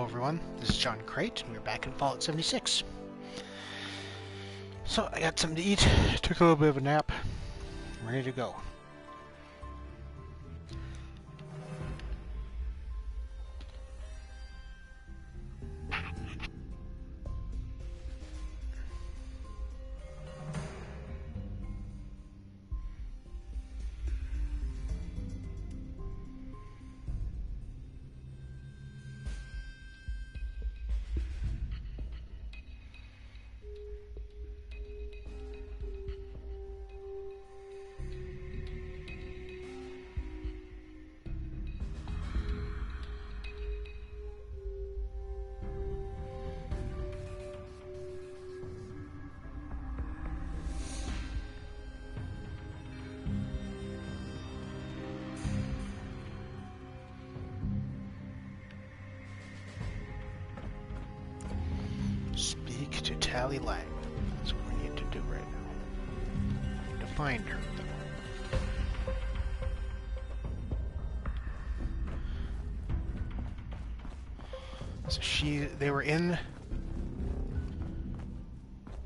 everyone, this is John Crate, and we're back in Fallout 76. So, I got something to eat, took a little bit of a nap, I'm ready to go. Speak to Tally Lang. That's what we need to do right now. I need to find her, though. So they were in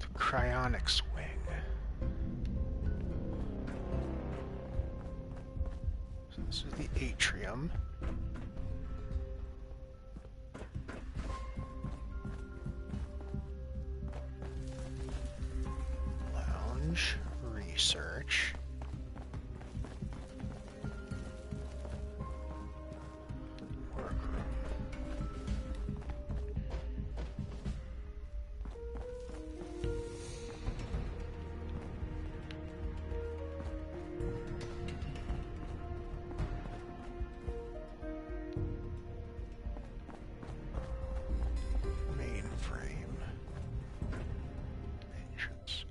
the cryonics wing. So this is the atrium. Research. Workroom. Mainframe. Entrance.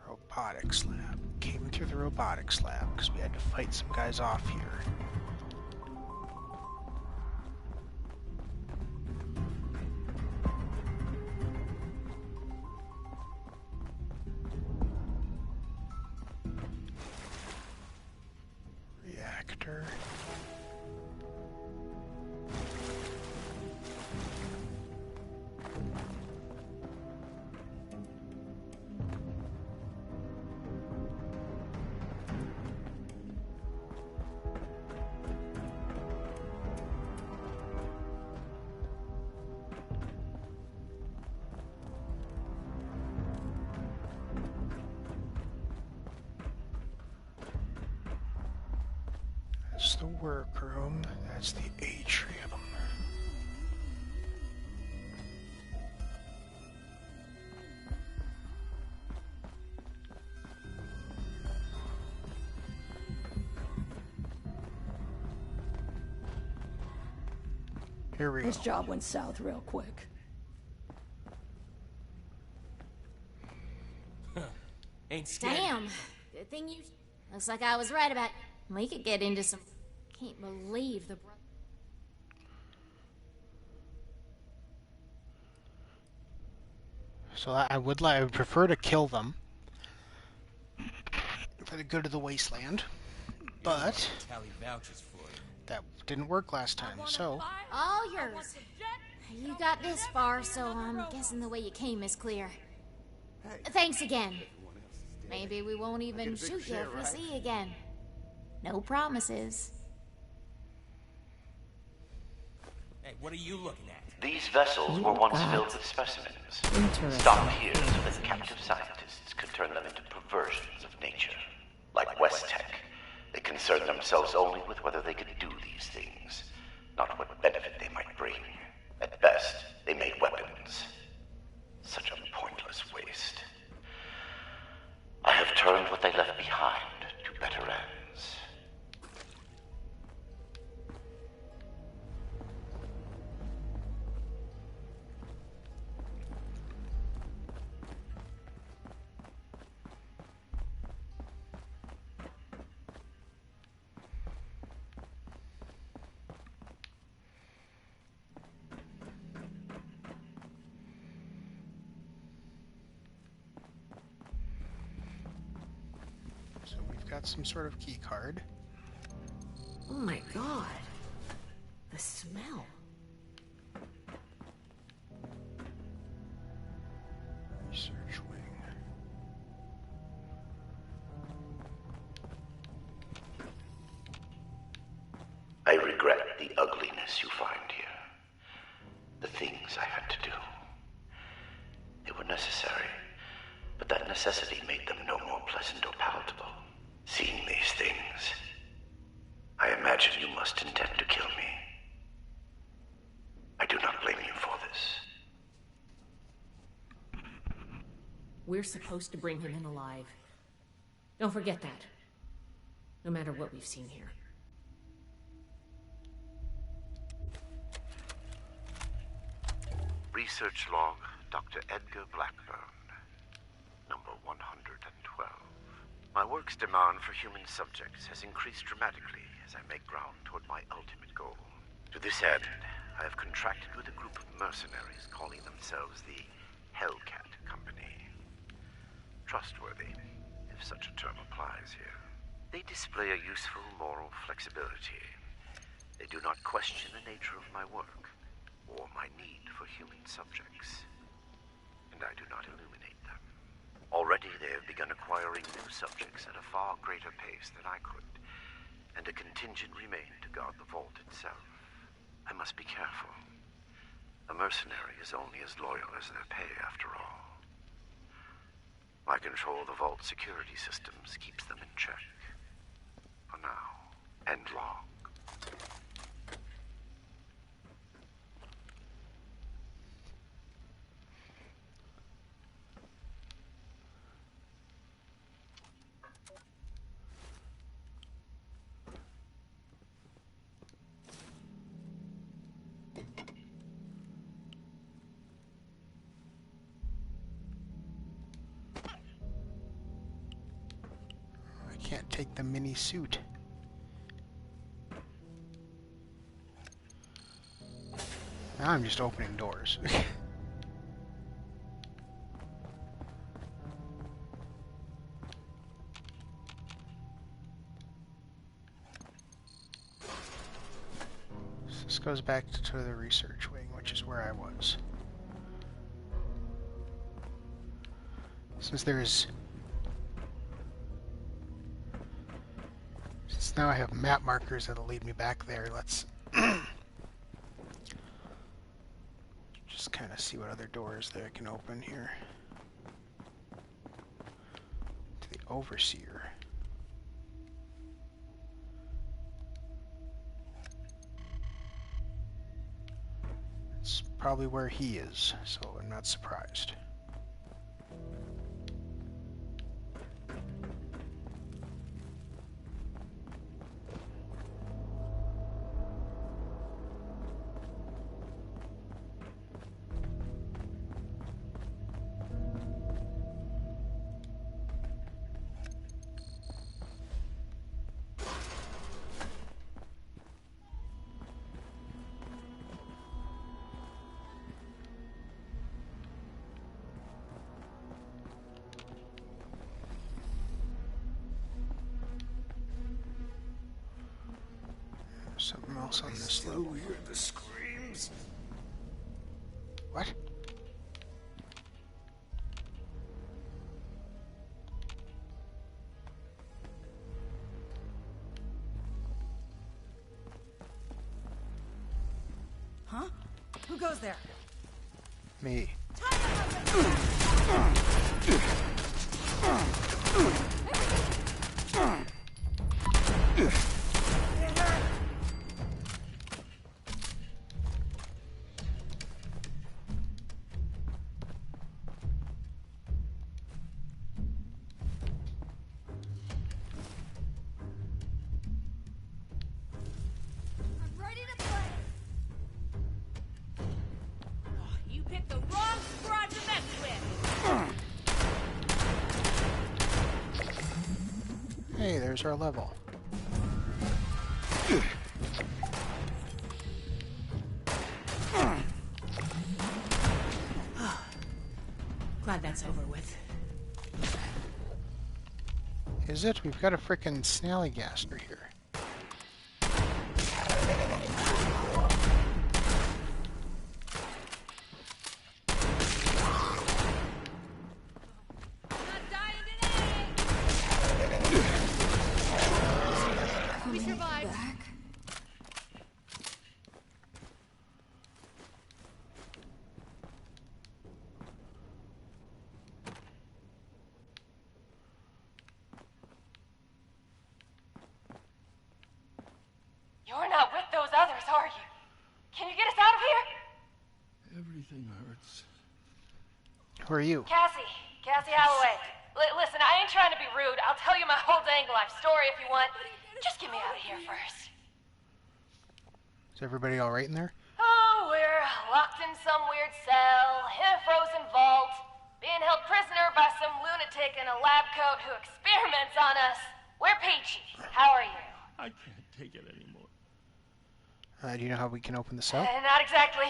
Robotics lab. Came through the robotics lab because we had to fight some guys off here. Reactor. That's the workroom. That's the atrium. Here we go. This job went south real quick. Ain't scared. Damn. Good thing you... Looks like I was right about... We could get into some... Can't believe the... So I would prefer to kill them for the good of the wasteland, but Tally vouches for it. that didn't work last time. So All yours. You got this far, so I'm guessing the way you came is clear. Thanks again. Maybe we won't even shoot you if we see you again. No promises. Hey, what are you looking at? These vessels were once filled with specimens. Interesting. Stopped here so that captive scientists could turn them into perversions of nature. Like West Tech, they concerned themselves only with whether they could do these things, not what benefit they might bring. At best, they made weapons. Such a pointless waste. I have turned what they left behind to better ends. got some sort of key card. Oh my god. The smell. Research wing. I regret the ugliness you find here. The things I had to do. They were necessary, but that necessity made them no more pleasant or palatable. Seeing these things, I imagine you must intend to kill me. I do not blame you for this. We're supposed to bring him in alive. Don't forget that. No matter what we've seen here. Research log, Dr. Edgar Blackburn, number 112. My work's demand for human subjects has increased dramatically as I make ground toward my ultimate goal. To this end, I have contracted with a group of mercenaries calling themselves the Hellcat Company. Trustworthy, if such a term applies here. They display a useful moral flexibility. They do not question the nature of my work or my need for human subjects. And I do not illuminate them. Already they have begun acquiring new subjects at a far greater pace than I could, and a contingent remained to guard the vault itself. I must be careful. A mercenary is only as loyal as their pay, after all. My control of the vault security systems keeps them in check. For now, and long. I can't take the mini suit. Now I'm just opening doors. This goes back to the research wing, which is where I was. Since now I have map markers that'll lead me back there, let's just kind of see what other doors that I can open here. To the Overseer. It's probably where he is, so I'm not surprised. Something else on this level. Hear the screams? What? Huh? Who goes there? Me. I'm ready to play. You picked the wrong squad to mess with! Hey, there's our level. Glad that's over with. Is it? We've got a frickin' snallygaster here. Not dying today. We survived. You're not with those others, are you? Can you get us out of here? Everything hurts. Who are you? Cassie Holloway. Listen, I ain't trying to be rude. I'll tell you my whole dang life story if you want. Just get me out of here first. Is everybody alright in there? Oh, we're locked in some weird cell, in a frozen vault, being held prisoner by some lunatic in a lab coat who experiments on us. We're peachy. How are you? I can't take it anymore. Do you know how we can open this up? Not exactly.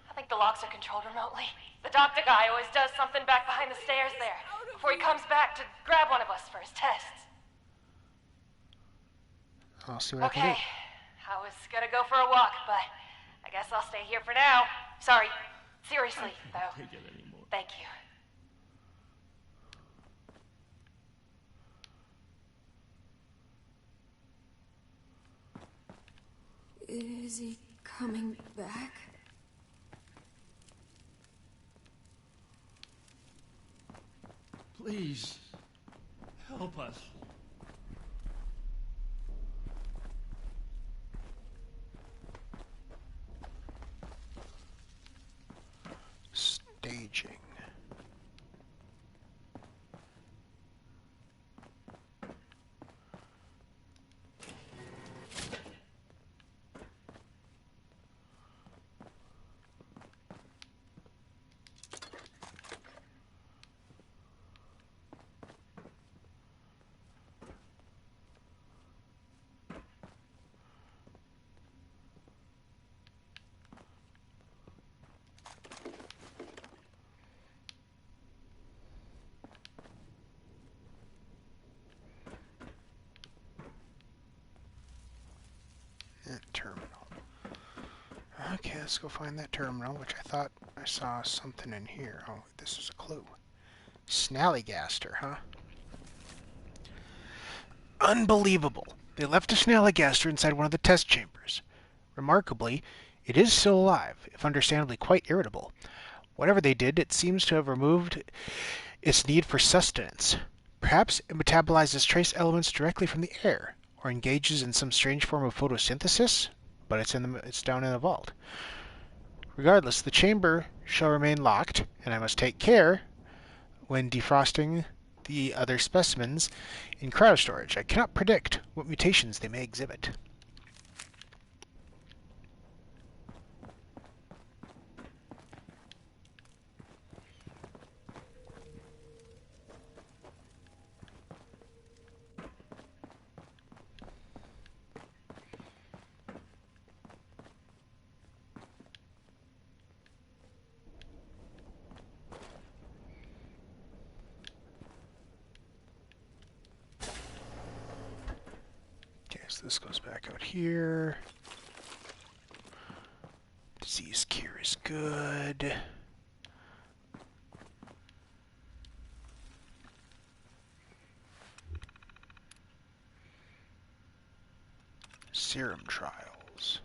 I think the locks are controlled remotely. The doctor guy always does something back behind the stairs there, before he comes back to grab one of us for his tests. I'll see what I can Okay, I was gonna go for a walk, but I guess I'll stay here for now. Sorry, seriously, I though. can't take it anymore. Thank you. Is he coming back? Please, help us. Staging. Terminal. Okay, let's go find that terminal, which I thought I saw something in here. Oh, this is a clue. Snallygaster, huh? Unbelievable. They left a snallygaster inside one of the test chambers. Remarkably, it is still alive, if understandably quite irritable. Whatever they did, it seems to have removed its need for sustenance. Perhaps it metabolizes trace elements directly from the air, or engages in some strange form of photosynthesis, but it's down in the vault. Regardless, the chamber shall remain locked, and I must take care when defrosting the other specimens in cryostorage. I cannot predict what mutations they may exhibit. Okay, so this goes back out here. Disease cure is good. Serum trials.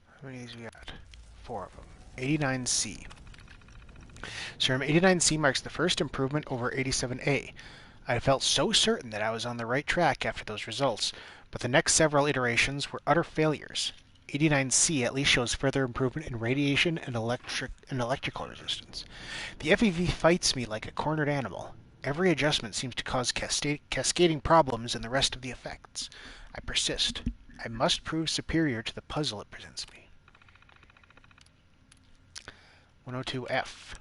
How many of these we got? 4 of them. 89C. Serum 89C marks the first improvement over 87A. I felt so certain that I was on the right track after those results, but the next several iterations were utter failures. 89C at least shows further improvement in radiation and electrical resistance. The FEV fights me like a cornered animal. Every adjustment seems to cause cascading problems in the rest of the effects. I persist. I must prove superior to the puzzle it presents me. 102F.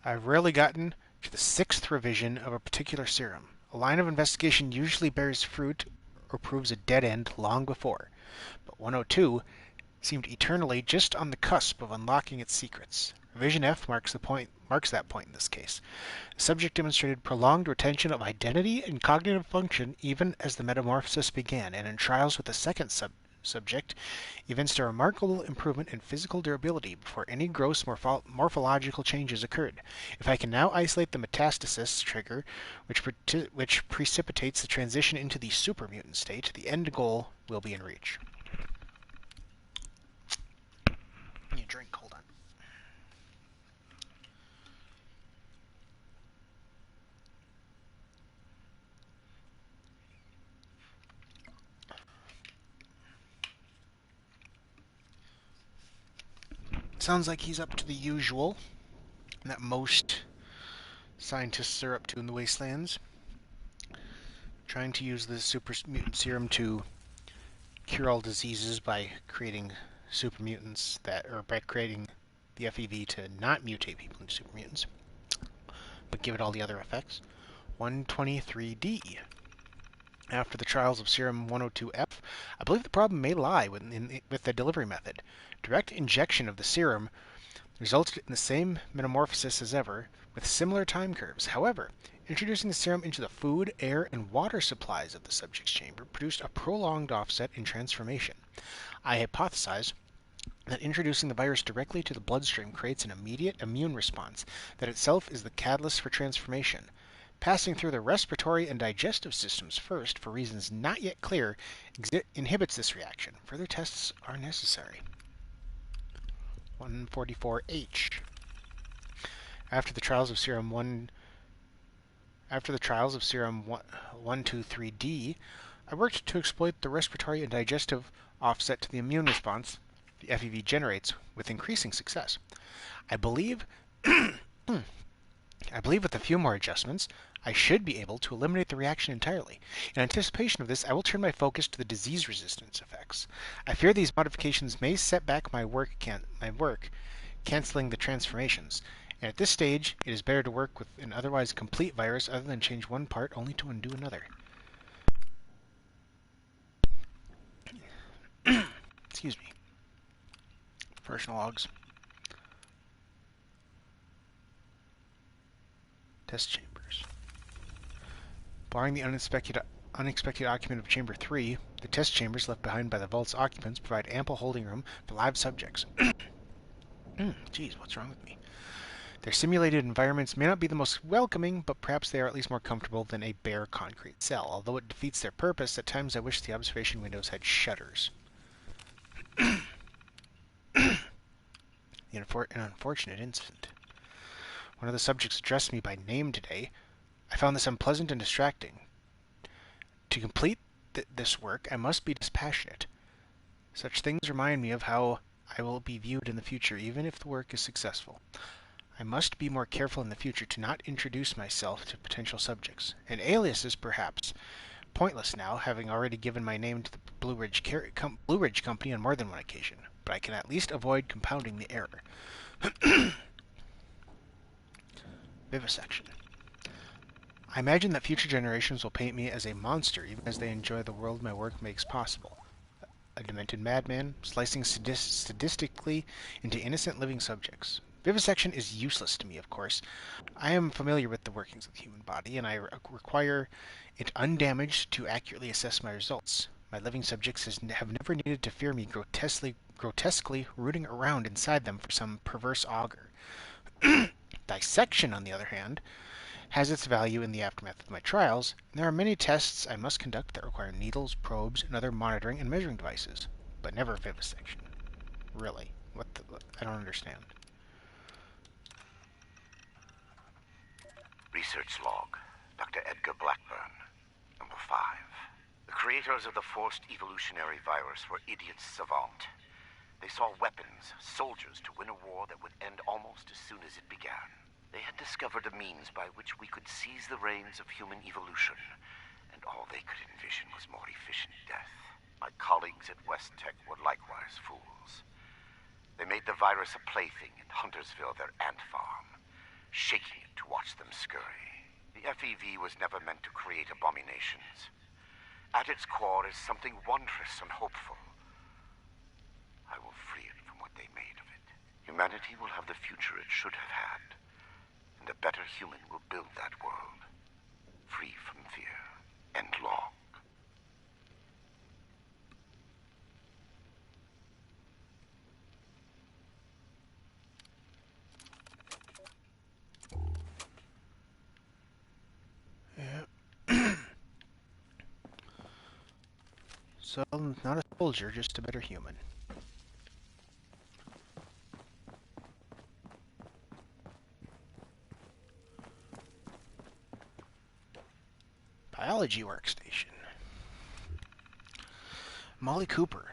I've rarely gotten to the 6th revision of a particular serum. A line of investigation usually bears fruit or proves a dead end long before. But 102 seemed eternally just on the cusp of unlocking its secrets. Revision F marks that point in this case. The subject demonstrated prolonged retention of identity and cognitive function even as the metamorphosis began, and in trials with the second subject evinced a remarkable improvement in physical durability before any gross morphological changes occurred. If I can now isolate the metastasis trigger, which precipitates the transition into the supermutant state, the end goal will be in reach. You drink, hold on. Sounds like he's up to the usual that most scientists are up to in the wastelands. Trying to use the super mutant serum to cure all diseases by creating super mutants or by creating the FEV to not mutate people into super mutants, but give it all the other effects. 123D. After the trials of serum 102F, I believe the problem may lie with the delivery method. Direct injection of the serum resulted in the same metamorphosis as ever, with similar time curves. However, introducing the serum into the food, air, and water supplies of the subject's chamber produced a prolonged offset in transformation. I hypothesize that introducing the virus directly to the bloodstream creates an immediate immune response that itself is the catalyst for transformation. Passing through the respiratory and digestive systems first, for reasons not yet clear, inhibits this reaction. Further tests are necessary. 144H. After the trials of serum 123D, I worked to exploit the respiratory and digestive offset to the immune response the FEV generates with increasing success. I believe with a few more adjustments, I should be able to eliminate the reaction entirely. In anticipation of this, I will turn my focus to the disease resistance effects. I fear these modifications may set back my work, canceling the transformations. And at this stage, it is better to work with an otherwise complete virus other than change one part only to undo another. Excuse me. Personal logs. Test chambers. Barring the unexpected occupant of Chamber 3, the test chambers left behind by the vault's occupants provide ample holding room for live subjects. Geez, what's wrong with me? Their simulated environments may not be the most welcoming, but perhaps they are at least more comfortable than a bare concrete cell. Although it defeats their purpose, at times I wish the observation windows had shutters. An unfortunate incident. One of the subjects addressed me by name today. I found this unpleasant and distracting. To complete this work, I must be dispassionate. Such things remind me of how I will be viewed in the future, even if the work is successful. I must be more careful in the future to not introduce myself to potential subjects. An alias is perhaps pointless now, having already given my name to the Blue Ridge Company on more than one occasion, but I can at least avoid compounding the error. Vivisection. I imagine that future generations will paint me as a monster, even as they enjoy the world my work makes possible. A demented madman, slicing sadistically into innocent living subjects. Vivisection is useless to me, of course. I am familiar with the workings of the human body, and I require it undamaged to accurately assess my results. My living subjects have never needed to fear me grotesquely rooting around inside them for some perverse augur. Dissection, on the other hand, has its value in the aftermath of my trials, and there are many tests I must conduct that require needles, probes, and other monitoring and measuring devices, but never vivisection. Really? I don't understand. Research log, Dr. Edgar Blackburn, number 5. The creators of the forced evolutionary virus were idiots savant. They saw weapons, soldiers to win a war that would end almost as soon as it began. They had discovered a means by which we could seize the reins of human evolution, and all they could envision was more efficient death. My colleagues at West Tech were likewise fools. They made the virus a plaything in Huntersville, their ant farm, shaking it to watch them scurry. The FEV was never meant to create abominations. At its core is something wondrous and hopeful. I will they made of it. Humanity will have the future it should have had, and a better human will build that world, free from fear and law. So, not a soldier, just a better human. Biology workstation. Molly Cooper.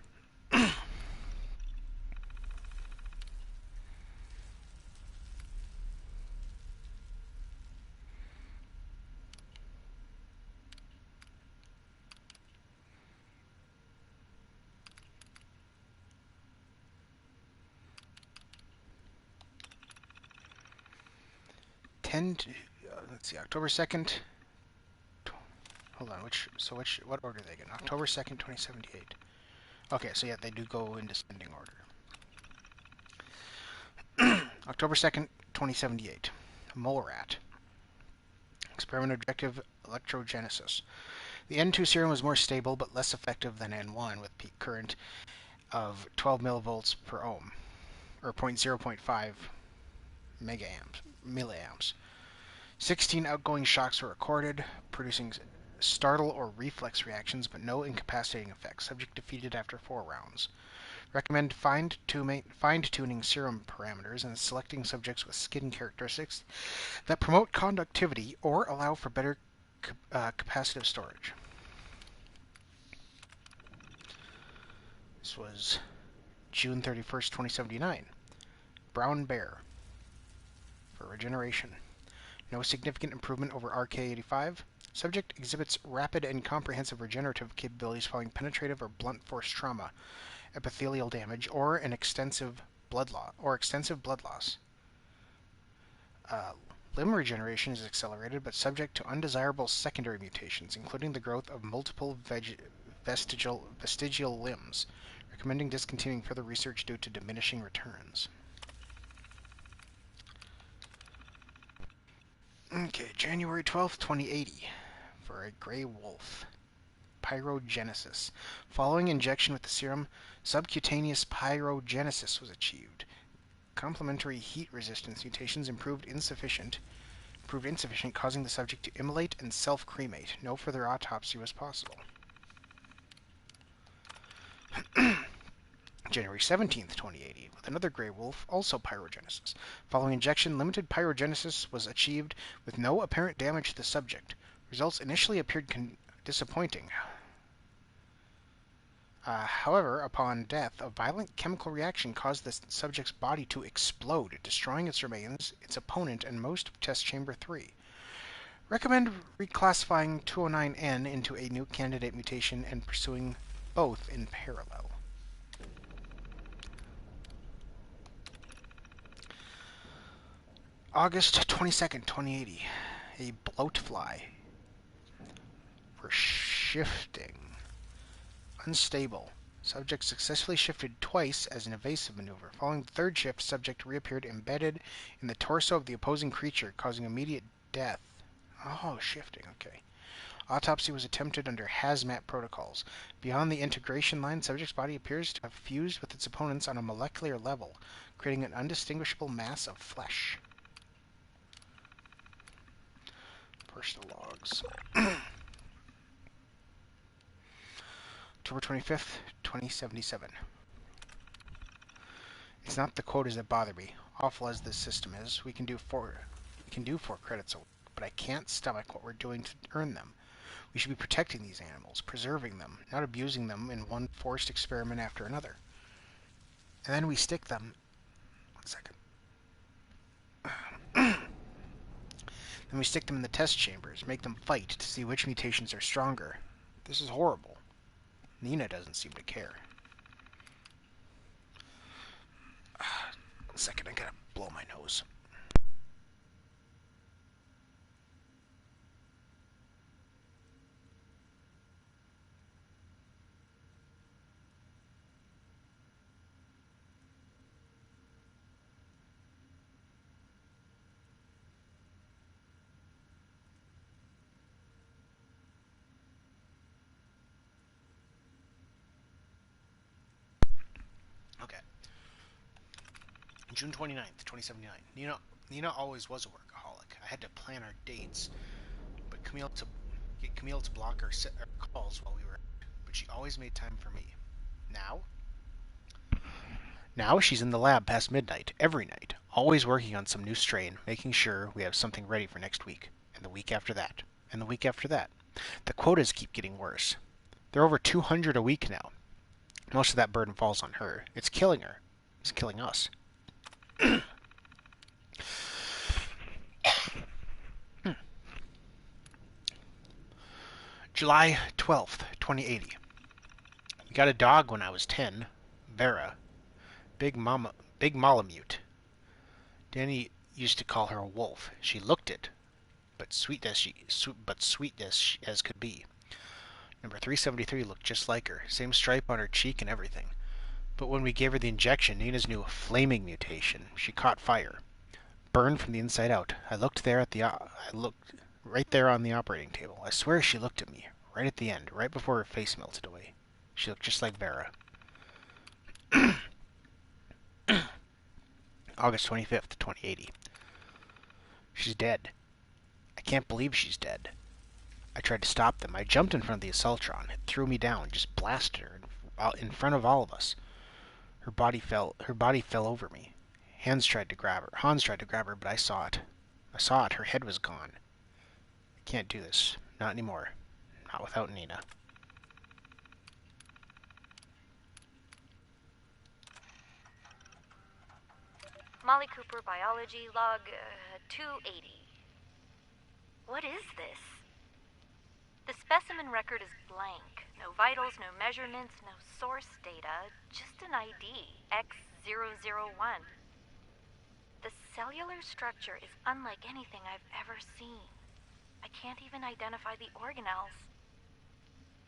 10 to, let's see, October 2nd. Hold on, what order are they get? October 2nd, 2078. Okay, so yeah, they do go in descending order. October 2nd, 2078. Mole rat. Experiment objective, electrogenesis. The N2 serum was more stable but less effective than N1 with peak current of 12 millivolts per ohm, or 0.5 milliamps. 16 outgoing shocks were recorded, producing startle or reflex reactions, but no incapacitating effects. Subject defeated after 4 rounds. Recommend fine-tuning serum parameters and selecting subjects with skin characteristics that promote conductivity or allow for better capacitive storage. This was June 31st, 2079. Brown bear for regeneration. No significant improvement over RK-85. Subject exhibits rapid and comprehensive regenerative capabilities following penetrative or blunt force trauma, epithelial damage, or extensive blood loss. Limb regeneration is accelerated, but subject to undesirable secondary mutations, including the growth of multiple vestigial limbs. Recommending discontinuing further research due to diminishing returns. Okay, January 12th, 2080, for a gray wolf. Pyrogenesis. Following injection with the serum, subcutaneous pyrogenesis was achieved. Complementary heat resistance mutations proved insufficient, causing the subject to immolate and self-cremate. No further autopsy was possible. January 17th, 2080, with another gray wolf, also pyrogenesis. Following injection, limited pyrogenesis was achieved with no apparent damage to the subject. Results initially appeared disappointing. However, upon death, a violent chemical reaction caused the subject's body to explode, destroying its remains, its opponent, and most of Test Chamber 3. Recommend reclassifying 209N into a new candidate mutation and pursuing both in parallel. August 22nd, 2080. A bloatfly. For shifting. Unstable. Subject successfully shifted twice as an evasive maneuver. Following the third shift, subject reappeared embedded in the torso of the opposing creature, causing immediate death. Oh, shifting, okay. Autopsy was attempted under hazmat protocols. Beyond the integration line, subject's body appears to have fused with its opponents on a molecular level, creating an undistinguishable mass of flesh. Personal logs. October 25th, 2077. It's not the quotas that bother me. Awful as this system is, we can do 4 credits a week, but I can't stomach what we're doing to earn them. We should be protecting these animals, preserving them, not abusing them in one forced experiment after another. And then we stick them... One second. Then we stick them in the test chambers, make them fight to see which mutations are stronger. This is horrible. Nina doesn't seem to care. 1 second, I gotta blow my nose. June 29th, 2079. Nina always was a workaholic. I had to plan our dates, but get Camille to block our calls while we were out. But she always made time for me. Now? Now she's in the lab past midnight, every night, always working on some new strain, making sure we have something ready for next week, and the week after that, and the week after that. The quotas keep getting worse. They're over 200 a week now. Most of that burden falls on her. It's killing her. It's killing us. July 12th, 2080. We got a dog when I was 10. Vera. Big Malamute. Danny used to call her a wolf. She looked it, but sweet as could be. Number 373 looked just like her, same stripe on her cheek and everything. But when we gave her the injection, Nina's new flaming mutation, she caught fire, burned from the inside out. I looked right there on the operating table. I swear she looked at me, right at the end, right before her face melted away. She looked just like Vera. August 25th, 2080. She's dead. I can't believe she's dead. I tried to stop them. I jumped in front of the Assaultron. It threw me down, just blasted her in front of all of us. Her body fell over me. Hans tried to grab her, but I saw it. Her head was gone. I can't do this. Not anymore. Not without Nina. Molly Cooper, biology, log 280. What is this? The specimen record is blank. No vitals, no measurements, no source data, just an ID, X001. The cellular structure is unlike anything I've ever seen. I can't even identify the organelles.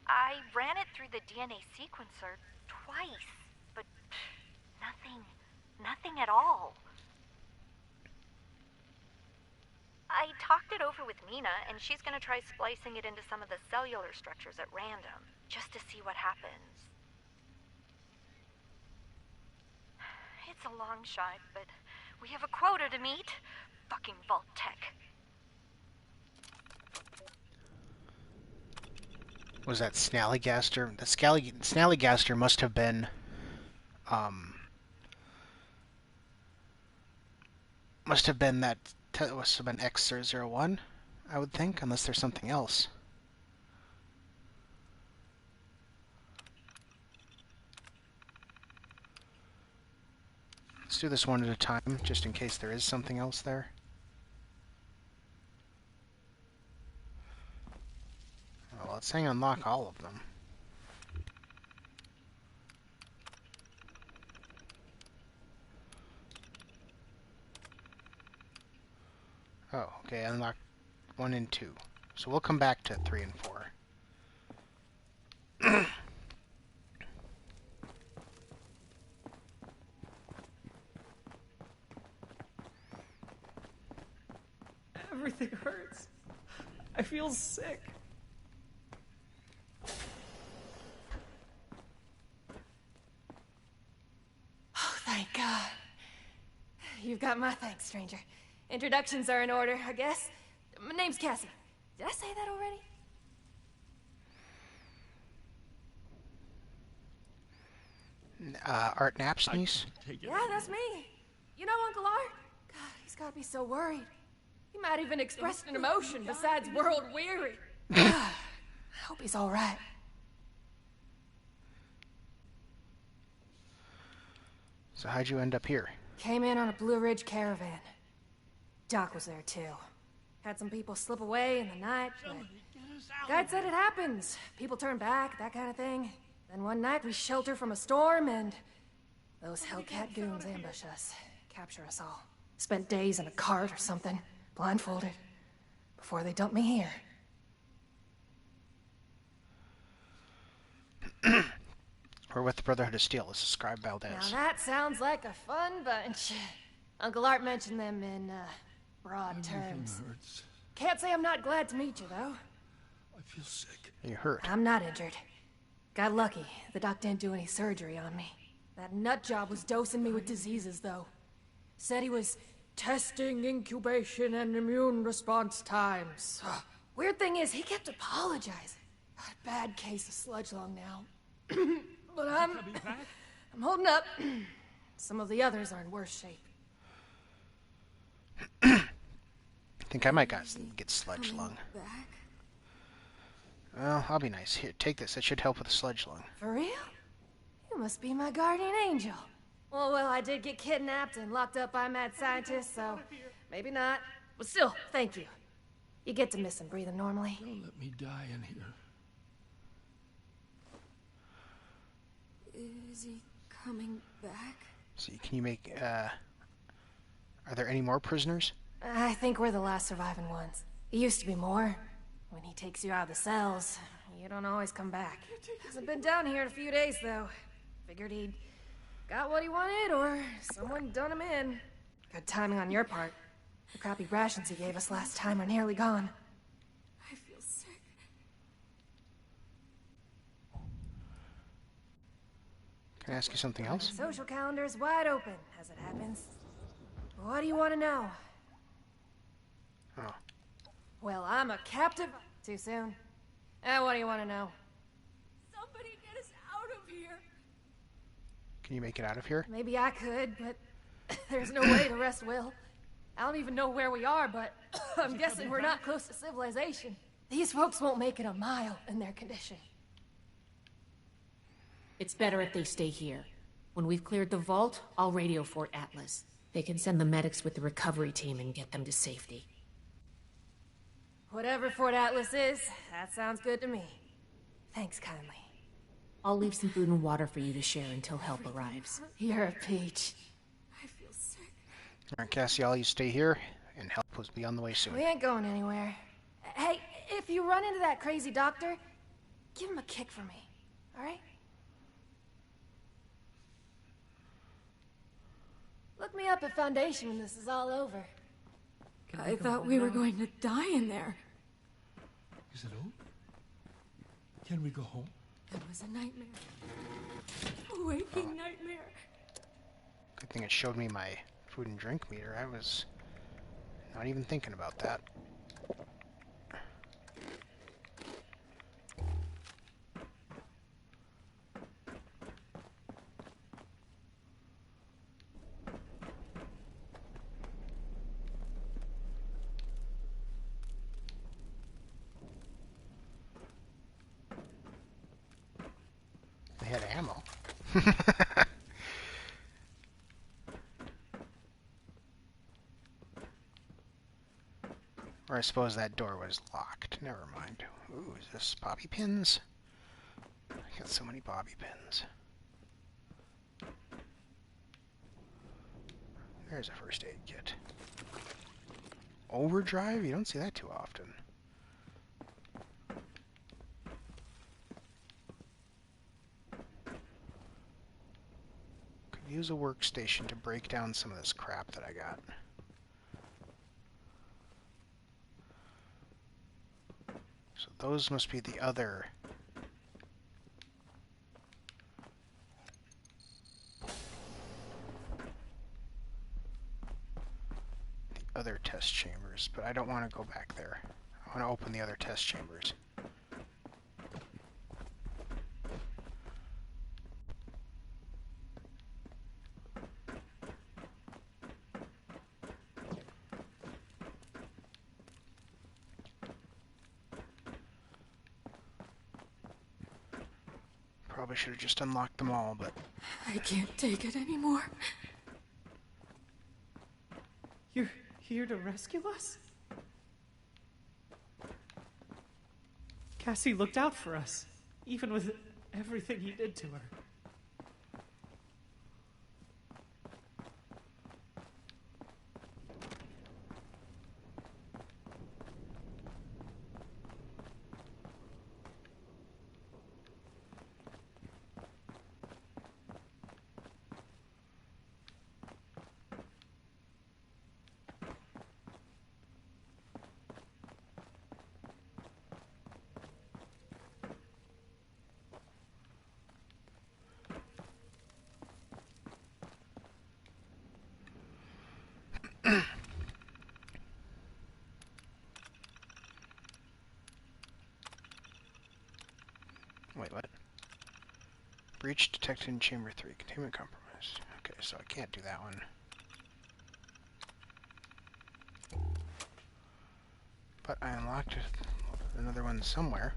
I ran it through the DNA sequencer twice, but nothing at all. I talked it over with Nina, and she's gonna try splicing it into some of the cellular structures at random, just to see what happens. It's a long shot, but we have a quota to meet. Fucking Vault Tech. Was that Snallygaster? The Snallygaster must have been that must have been X001, I would think, unless there's something else. Let's do this one at a time, just in case there is something else there. Well, let's unlock all of them. Oh, okay, unlock 1 and 2. So we'll come back to 3 and 4. Everything hurts. I feel sick. Oh, thank God. You've got my thanks, stranger. Introductions are in order, I guess. My name's Cassie. Did I say that already? Art Knapp's niece? Yeah, that's me. You know Uncle Art? God, he's gotta be so worried. He might even express an emotion besides world weary. I hope he's all right. So how'd you end up here? Came in on a Blue Ridge caravan. Doc was there too. Had some people slip away in the night, but Guide said it happens. People turn back, that kind of thing. Then one night we shelter from a storm and those Hellcat goons ambush us, capture us all. Spent days in a cart or something, blindfolded, before they dump me here. We're with the Brotherhood of Steel. This is Scribe Valdez. Now that sounds like a fun bunch. Uncle Art mentioned them in, broad terms. Hurts. Can't say I'm not glad to meet you, though. I feel sick. You hurt. I'm not injured. Got lucky. The doc didn't do any surgery on me. That nut job was dosing me with diseases, though. Said he was testing incubation and immune response times. Weird thing is, he kept apologizing. Bad case of sludge lung now. But I'm holding up. Some of the others are in worse shape. I think I might get sludge lung. Back? Well, I'll be nice. Here, take this. It should help with the sludge lung. For real? You must be my guardian angel. Well, I did get kidnapped and locked up by mad scientists, so maybe not. But still, thank you. You get to miss him breathing normally. Don't let me die in here. Is he coming back? See, can you make, are there any more prisoners? I think we're the last surviving ones. There used to be more. When he takes you out of the cells, you don't always come back. Hasn't been down here in a few days, though. Figured he'd got what he wanted, or someone done him in. Good timing on your part. The crappy rations he gave us last time are nearly gone. I feel sick. Can I ask you something else? Social calendar's wide open, as it happens. What do you want to know? Oh. Well, I'm a captive... Too soon? What do you want to know? Somebody get us out of here. Can you make it out of here? Maybe I could, but there's no way the rest will. I don't even know where we are, but I'm guessing we're not close to civilization. These folks won't make it a mile in their condition. It's better if they stay here. When we've cleared the vault, I'll radio Fort Atlas. They can send the medics with the recovery team and get them to safety. Whatever Fort Atlas is, that sounds good to me. Thanks kindly. I'll leave some food and water for you to share until help arrives. You're a peach. I feel sick. Alright, Cassie, I'll you stay here, and help will be on the way soon. We ain't going anywhere. Hey, if you run into that crazy doctor, give him a kick for me, alright? Look me up at Foundation when this is all over. I thought we were going to die in there. Is it over? Can we go home? It was a nightmare. A waking nightmare. Good thing it showed me my food and drink meter. I was not even thinking about that. They had ammo. Or I suppose that door was locked. Never mind. Ooh, is this bobby pins? I got so many bobby pins. There's a first aid kit. Overdrive? You don't see that too often. Could use a workstation to break down some of this crap that I got. So those must be the other... other test chambers, but I don't want to go back there. I want to open the other test chambers. Probably should have just unlocked them all, but... I can't take it anymore. You're here to rescue us? Cassie looked out for us, even with everything he did to her. Wait, what? Breach detected in chamber 3. Containment compromised. Okay, so I can't do that one. But I unlocked another one somewhere.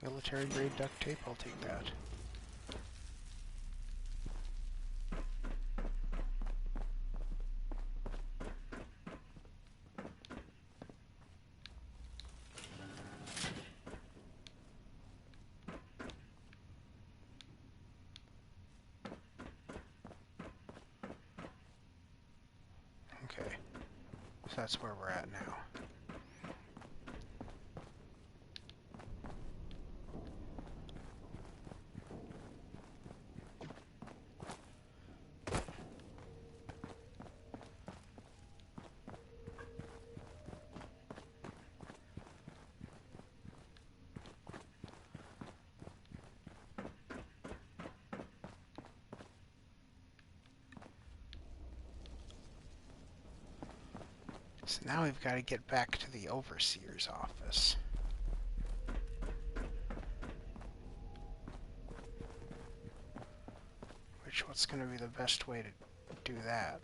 Military grade duct tape, I'll take that. Okay, so that's where we're at now. So now we've got to get back to the overseer's office. What's going to be the best way to do that?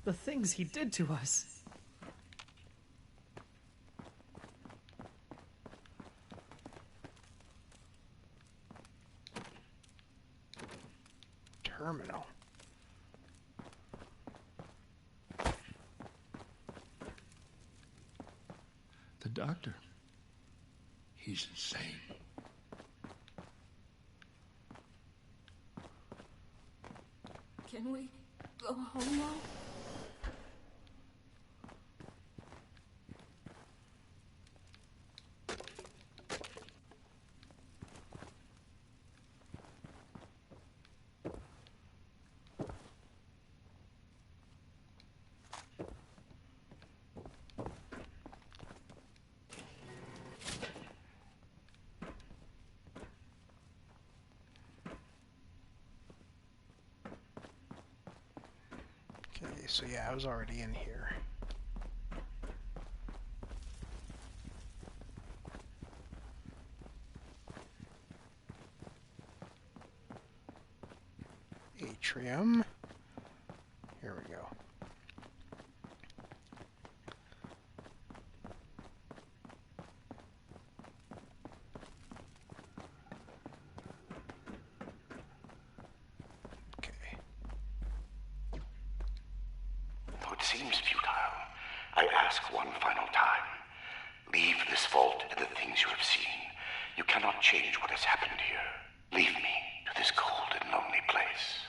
The things he did to us. Terminal. The doctor. He's insane. Can we go home now? Okay, so yeah, I was already in here. Atrium. Here we go. Okay. Though it seems futile, I ask one final time. Leave this vault and the things you have seen. You cannot change what has happened here. Leave me to this cold and lonely place.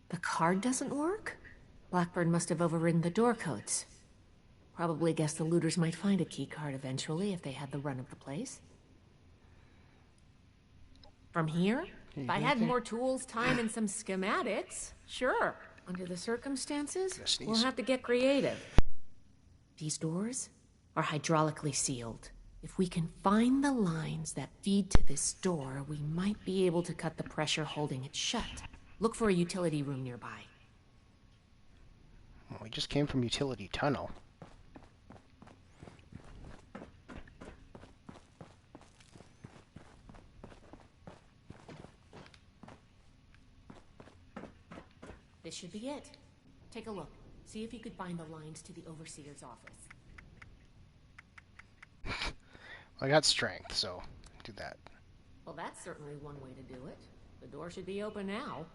The card doesn't work? Blackbird must have overridden the door codes. Probably guessed the looters might find a key card eventually if they had the run of the place. From here? If I had more tools, time, and some schematics, sure. Under the circumstances, we'll have to get creative. These doors are hydraulically sealed. If we can find the lines that feed to this door, we might be able to cut the pressure holding it shut. Look for a utility room nearby. Well, we just came from utility tunnel. This should be it. Take a look. See if you could find the lines to the Overseer's office. I got strength, so do that. Well, that's certainly one way to do it. The door should be open now.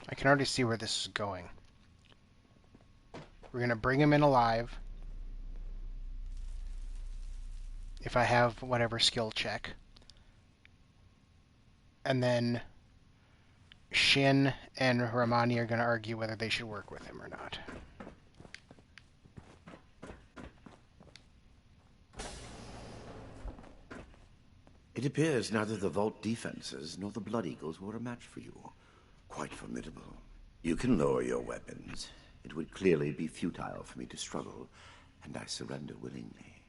I can already see where this is going. We're going to bring him in alive. If I have whatever skill check. And then Shin and Ramani are going to argue whether they should work with him or not. It appears neither the Vault defenses nor the Blood Eagles were a match for you. Quite formidable. You can lower your weapons. It would clearly be futile for me to struggle, and I surrender willingly.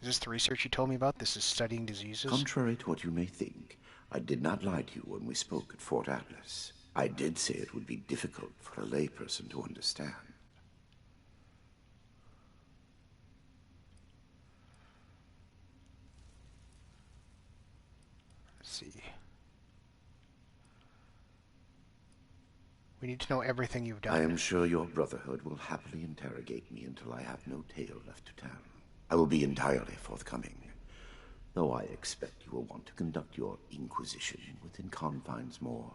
Is this the research you told me about? This is studying diseases? Contrary to what you may think, I did not lie to you when we spoke at Fort Atlas. I did say it would be difficult for a layperson to understand. Let's see. We need to know everything you've done. I am sure your Brotherhood will happily interrogate me until I have no tale left to tell. I will be entirely forthcoming, though I expect you will want to conduct your inquisition within confines more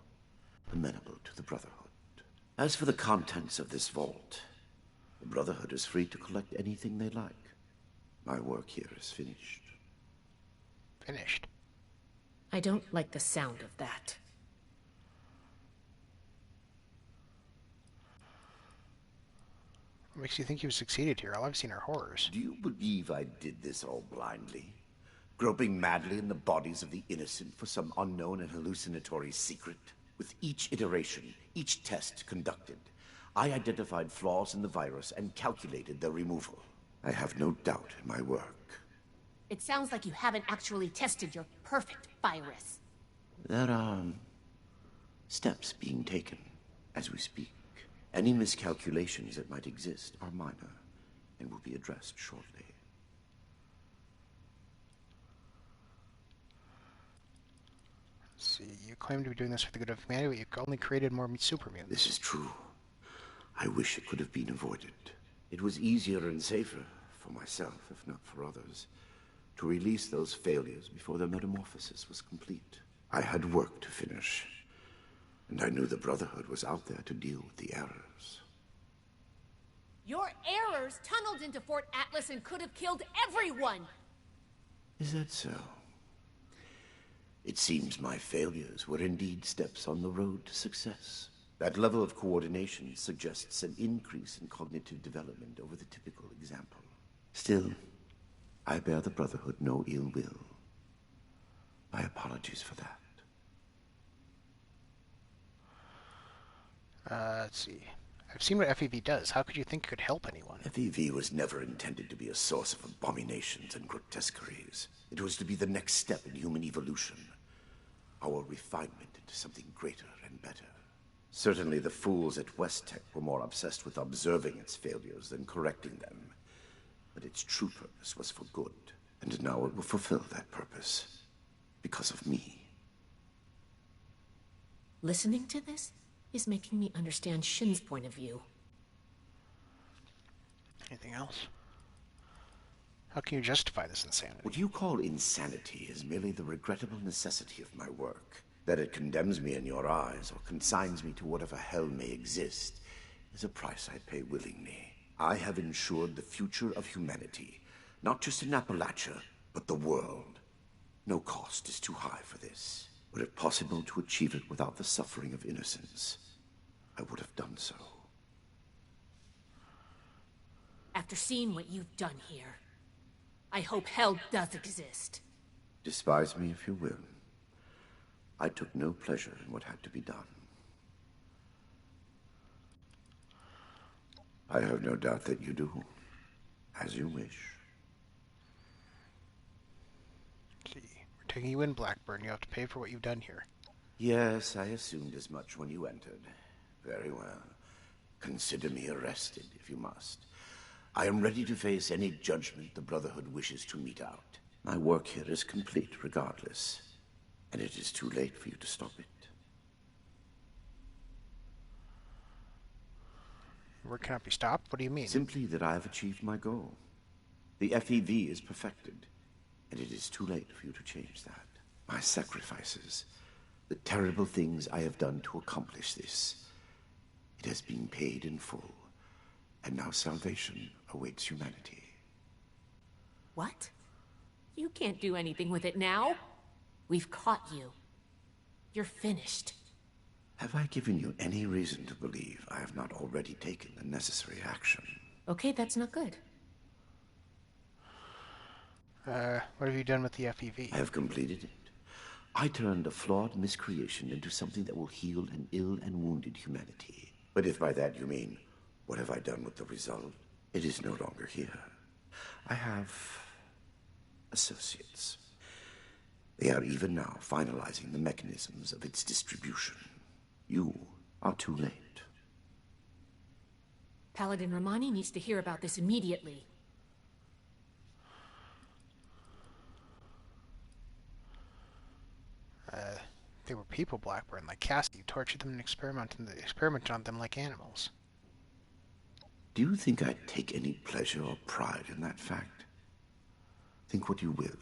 amenable to the Brotherhood. As for the contents of this vault, the Brotherhood is free to collect anything they like. My work here is finished. Finished? I don't like the sound of that. What makes you think you've succeeded here? All I've seen are horrors. Do you believe I did this all blindly? Groping madly in the bodies of the innocent for some unknown and hallucinatory secret? With each iteration, each test conducted, I identified flaws in the virus and calculated their removal. I have no doubt in my work. It sounds like you haven't actually tested your perfect virus. There are steps being taken as we speak. Any miscalculations that might exist are minor and will be addressed shortly. See, you claim to be doing this for the good of humanity, but you only created more super mutants. This is true. I wish it could have been avoided. It was easier and safer for myself, if not for others, to release those failures before their metamorphosis was complete. I had work to finish, and I knew the Brotherhood was out there to deal with the errors. Your errors tunneled into Fort Atlas and could have killed everyone! Is that so? It seems my failures were indeed steps on the road to success. That level of coordination suggests an increase in cognitive development over the typical example. Still, I bear the Brotherhood no ill will. My apologies for that. Let's see. I've seen what FEV does. How could you think it could help anyone? FEV was never intended to be a source of abominations and grotesqueries. It was to be the next step in human evolution. Our refinement into something greater and better. Certainly the fools at West Tech were more obsessed with observing its failures than correcting them. But its true purpose was for good. And now it will fulfill that purpose. Because of me. Listening to this is making me understand Shin's point of view. Anything else? How can you justify this insanity? What you call insanity is merely the regrettable necessity of my work. That it condemns me in your eyes, or consigns me to whatever hell may exist, is a price I pay willingly. I have ensured the future of humanity, not just in Appalachia, but the world. No cost is too high for this. Were it possible to achieve it without the suffering of innocence, I would have done so. After seeing what you've done here, I hope hell does exist. Despise me if you will. I took no pleasure in what had to be done. I have no doubt that you do. As you wish. See, we're taking you in, Blackburn. You have to pay for what you've done here. Yes, I assumed as much when you entered. Very well. Consider me arrested, if you must. I am ready to face any judgment the Brotherhood wishes to mete out. My work here is complete, regardless. And it is too late for you to stop it. Work cannot be stopped? What do you mean? Simply that I have achieved my goal. The FEV is perfected, and it is too late for you to change that. My sacrifices, the terrible things I have done to accomplish this, it has been paid in full, and now salvation awaits humanity. What? You can't do anything with it now. We've caught you. You're finished. Have I given you any reason to believe I have not already taken the necessary action? Okay, that's not good. What have you done with the FEV? I have completed it. I turned a flawed miscreation into something that will heal an ill and wounded humanity. But if by that you mean, what have I done with the result? It is no longer here. I have associates. They are even now finalizing the mechanisms of its distribution. You are too late. Paladin Romani needs to hear about this immediately. They were people, Blackburn, like Cassie. You tortured them and experimented on them like animals. Do you think I take any pleasure or pride in that fact? Think what you will,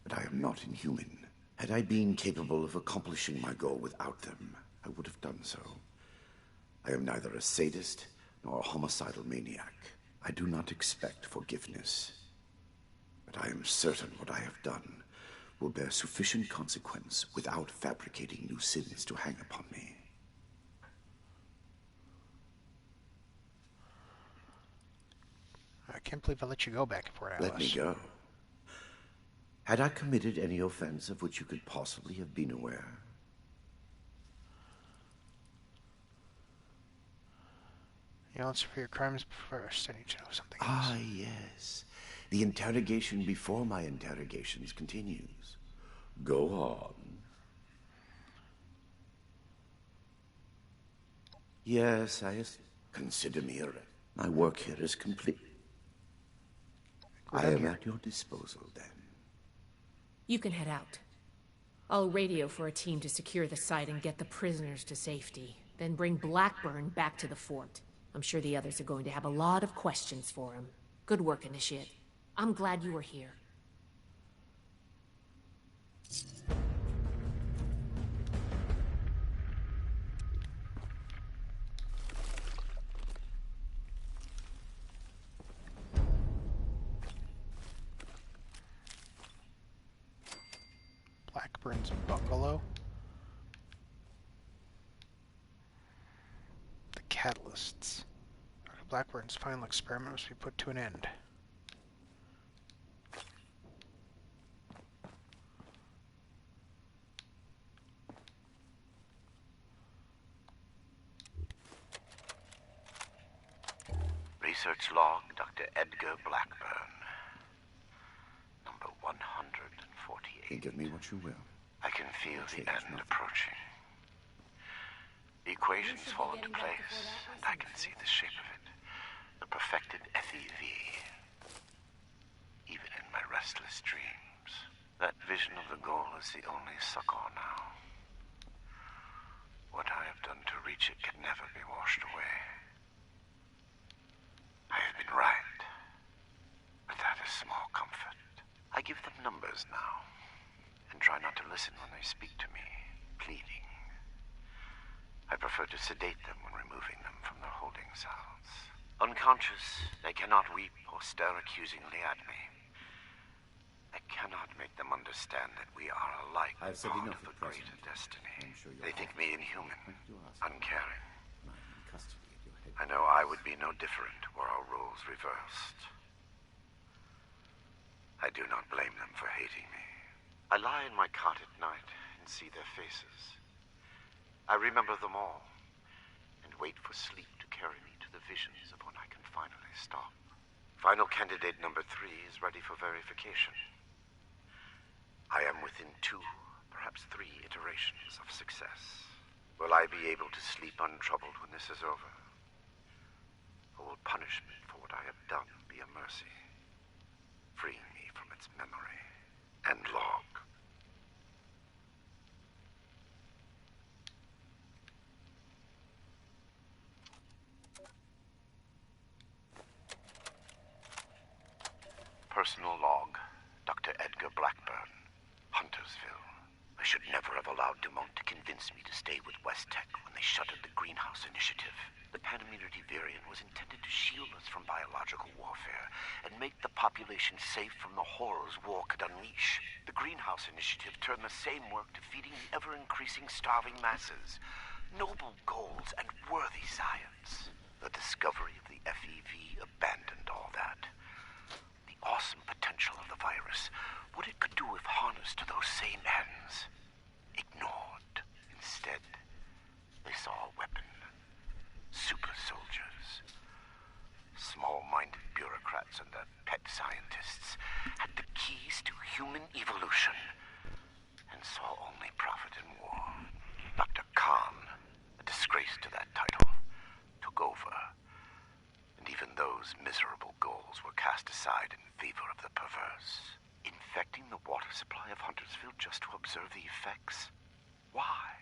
but I am not inhuman. Had I been capable of accomplishing my goal without them, I would have done so. I am neither a sadist nor a homicidal maniac. I do not expect forgiveness, but I am certain what I have done will bear sufficient consequence without fabricating new sins to hang upon me. I can't believe I let you go back and forth, Alice. Let me go. Had I committed any offense of which you could possibly have been aware? You'll answer for your crimes first. I need to know something else. Ah, yes. The interrogation before my interrogations continues. Go on. Yes, consider me a wreck. My work here is complete. I am at your disposal, then. You can head out. I'll radio for a team to secure the site and get the prisoners to safety. Then bring Blackburn back to the fort. I'm sure the others are going to have a lot of questions for him. Good work, Initiate. I'm glad you were here. Blackburn's bungalow. The catalysts. Dr. Blackburn's final experiment must be put to an end. Research log, Dr. Edgar Blackburn. Number 148. Think of me what you will. I can feel the end approaching. The equations fall into place, and I can see the shape of it. The perfected FEV. Even in my restless dreams. That vision of the goal is the only succor now. What I have done to reach it can never be washed away. I have been right, but that is small comfort. I give them numbers now, and try not to listen when they speak to me, pleading. I prefer to sedate them when removing them from their holding cells. Unconscious, they cannot weep or stare accusingly at me. I cannot make them understand that we are alike part of a greater destiny. They think me inhuman, uncaring. I know I would be no different were our roles reversed. I do not blame them for hating me. I lie in my cot at night and see their faces. I remember them all, and wait for sleep to carry me to the visions of when I can finally stop. Final candidate number 3 is ready for verification. I am within 2, perhaps 3 iterations of success. Will I be able to sleep untroubled when this is over? Or will punishment for what I have done be a mercy, freeing me from its memory and log? Personal log, Dr. Edgar Blackburn, Huntersville. I should never have allowed Dumont to convince me to stay with West Tech when they shuttered the Greenhouse Initiative. The Panimmunity variant was intended to shield us from biological warfare and make the population safe from the horrors war could unleash. The Greenhouse Initiative turned the same work to feeding the ever-increasing starving masses. Noble goals and worthy science. The discovery of the FEV abandoned all that. The awesome potential of the virus, what it could do if harnessed to those same ends, ignored. Instead, they saw a weapon. Super soldiers. Small-minded bureaucrats and their pet scientists had the keys to human evolution and saw only profit in war. Dr. Khan, a disgrace to that title, took over. And even those miserable goals were cast aside in favor of the perverse. Infecting the water supply of Huntersville just to observe the effects? Why?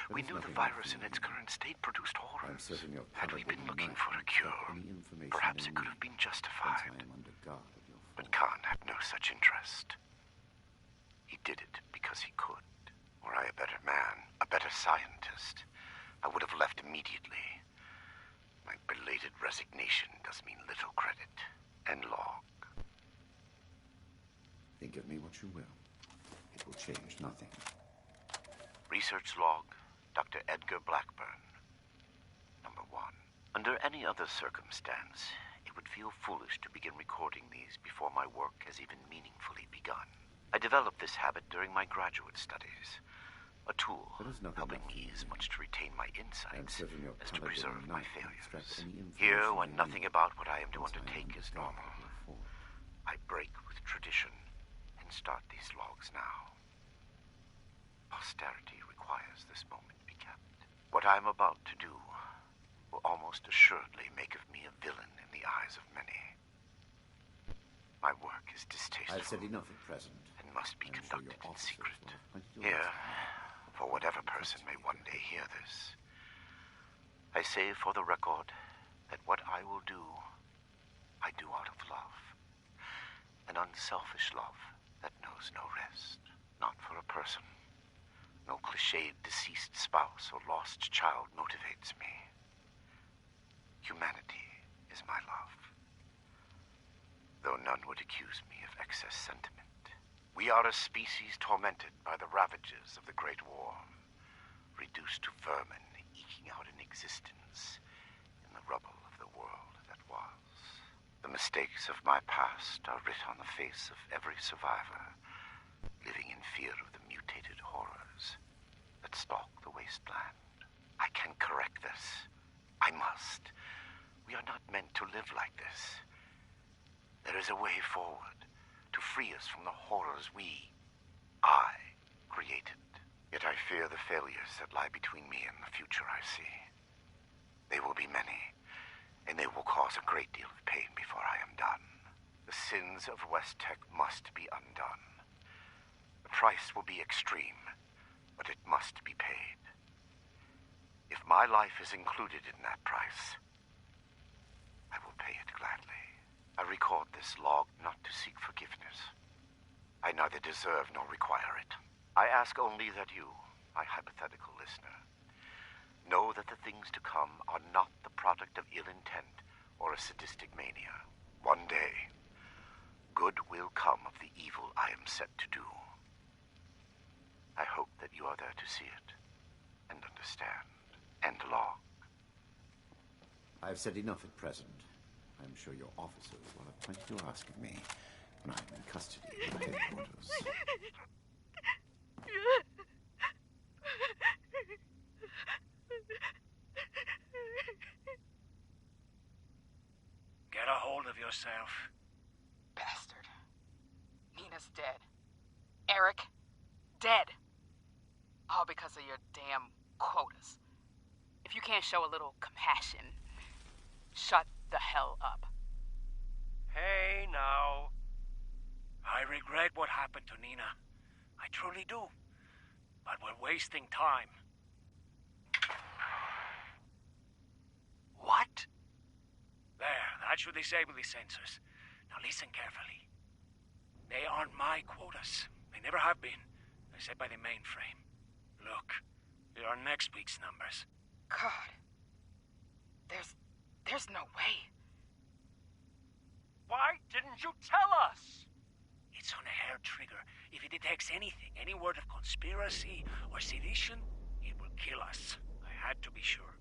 We knew the virus in its current state produced horrors. Had we been looking for a cure, perhaps it could have been justified. But Khan had no such interest. He did it because he could. Were I a better man, a better scientist, I would have left immediately. My belated resignation does mean little credit. And log. Think of me what you will. It will change nothing. Research log, Dr. Edgar Blackburn. Number 1. Under any other circumstance, it would feel foolish to begin recording these before my work has even meaningfully begun. I developed this habit during my graduate studies. A tool helping me as much to retain my insights as to preserve my failures. Here, when nothing about what I am to undertake is normal, I break with tradition and start these logs now. Posterity requires this moment be kept. What I am about to do will almost assuredly make of me a villain in the eyes of many. My work is distasteful. I've said enough at present. And must be conducted in secret. Here, for whatever person may one day hear this, I say for the record that what I will do, I do out of love. An unselfish love that knows no rest. Not for a person. No cliched deceased spouse or lost child motivates me. Humanity is my love. Though none would accuse me of excess sentiment. We are a species tormented by the ravages of the Great War, reduced to vermin eking out an existence in the rubble of the world that was. The mistakes of my past are writ on the face of every survivor, living in fear of the mutated horrors that stalk the wasteland. I can correct this. I must. We are not meant to live like this. There is a way forward to free us from the horrors I created. Yet I fear the failures that lie between me and the future I see. They will be many, and they will cause a great deal of pain before I am done. The sins of West Tech must be undone. The price will be extreme, but it must be paid. If my life is included in that price, I will pay it gladly. I record this log not to seek forgiveness. I neither deserve nor require it. I ask only that you, my hypothetical listener, know that the things to come are not the product of ill intent or a sadistic mania. One day, good will come of the evil I am set to do. I hope that you are there to see it, and understand, and log. I've said enough at present. I'm sure your officers will have plenty to ask of me when I'm in custody at headquarters. Get a hold of yourself. Bastard. Nina's dead. Eric, dead. All because of your damn quotas. If you can't show a little compassion, shut the hell up. Hey, now. I regret what happened to Nina. I truly do. But we're wasting time. What? There, that should disable the sensors. Now listen carefully. They aren't my quotas. They never have been. They're set by the mainframe. Look, here are next week's numbers. God. There's no way. Why didn't you tell us? It's on a hair trigger. If it detects anything, any word of conspiracy or sedition, it will kill us. I had to be sure.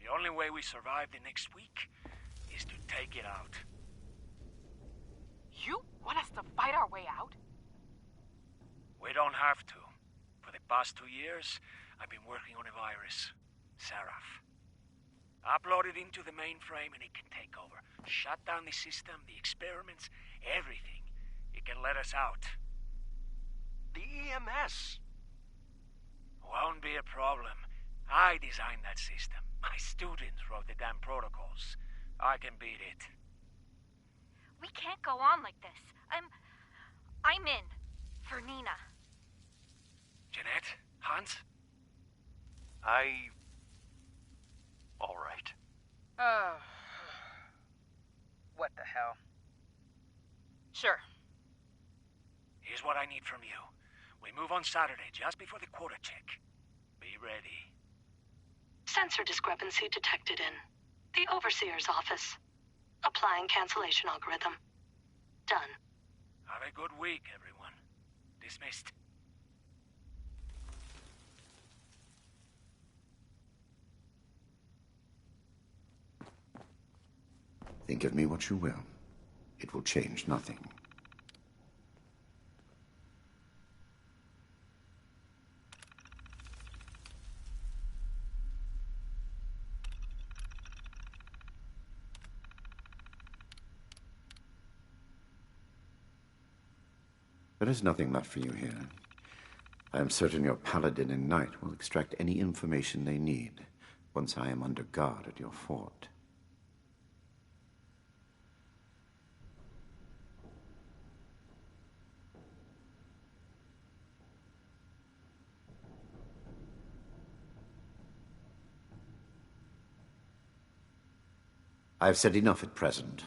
The only way we survive the next week is to take it out. You want us to fight our way out? We don't have to. For the past 2 years, I've been working on a virus, Seraph. Upload it into the mainframe and it can take over. Shut down the system, the experiments, everything. It can let us out. The EMS. Won't be a problem. I designed that system. My students wrote the damn protocols. I can beat it. We can't go on like this. I'm in. For Nina. Jeanette? Hans? All right. What the hell? Sure. Here's what I need from you. We move on Saturday, just before the quota check. Be ready. Sensor discrepancy detected in the Overseer's office. Applying cancellation algorithm. Done. Have a good week, everyone. Dismissed. Think of me what you will. It will change nothing. There is nothing left for you here. I am certain your paladin and knight will extract any information they need once I am under guard at your fort. I have said enough at present.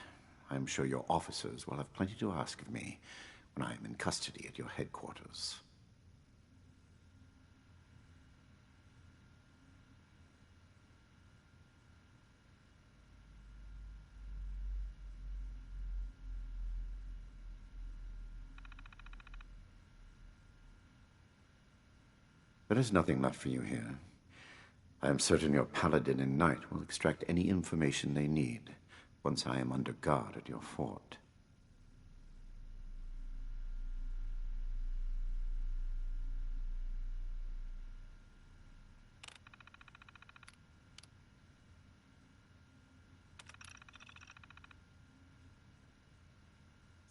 I am sure your officers will have plenty to ask of me when I am in custody at your headquarters. There is nothing left for you here. I am certain your paladin and knight will extract any information they need once I am under guard at your fort.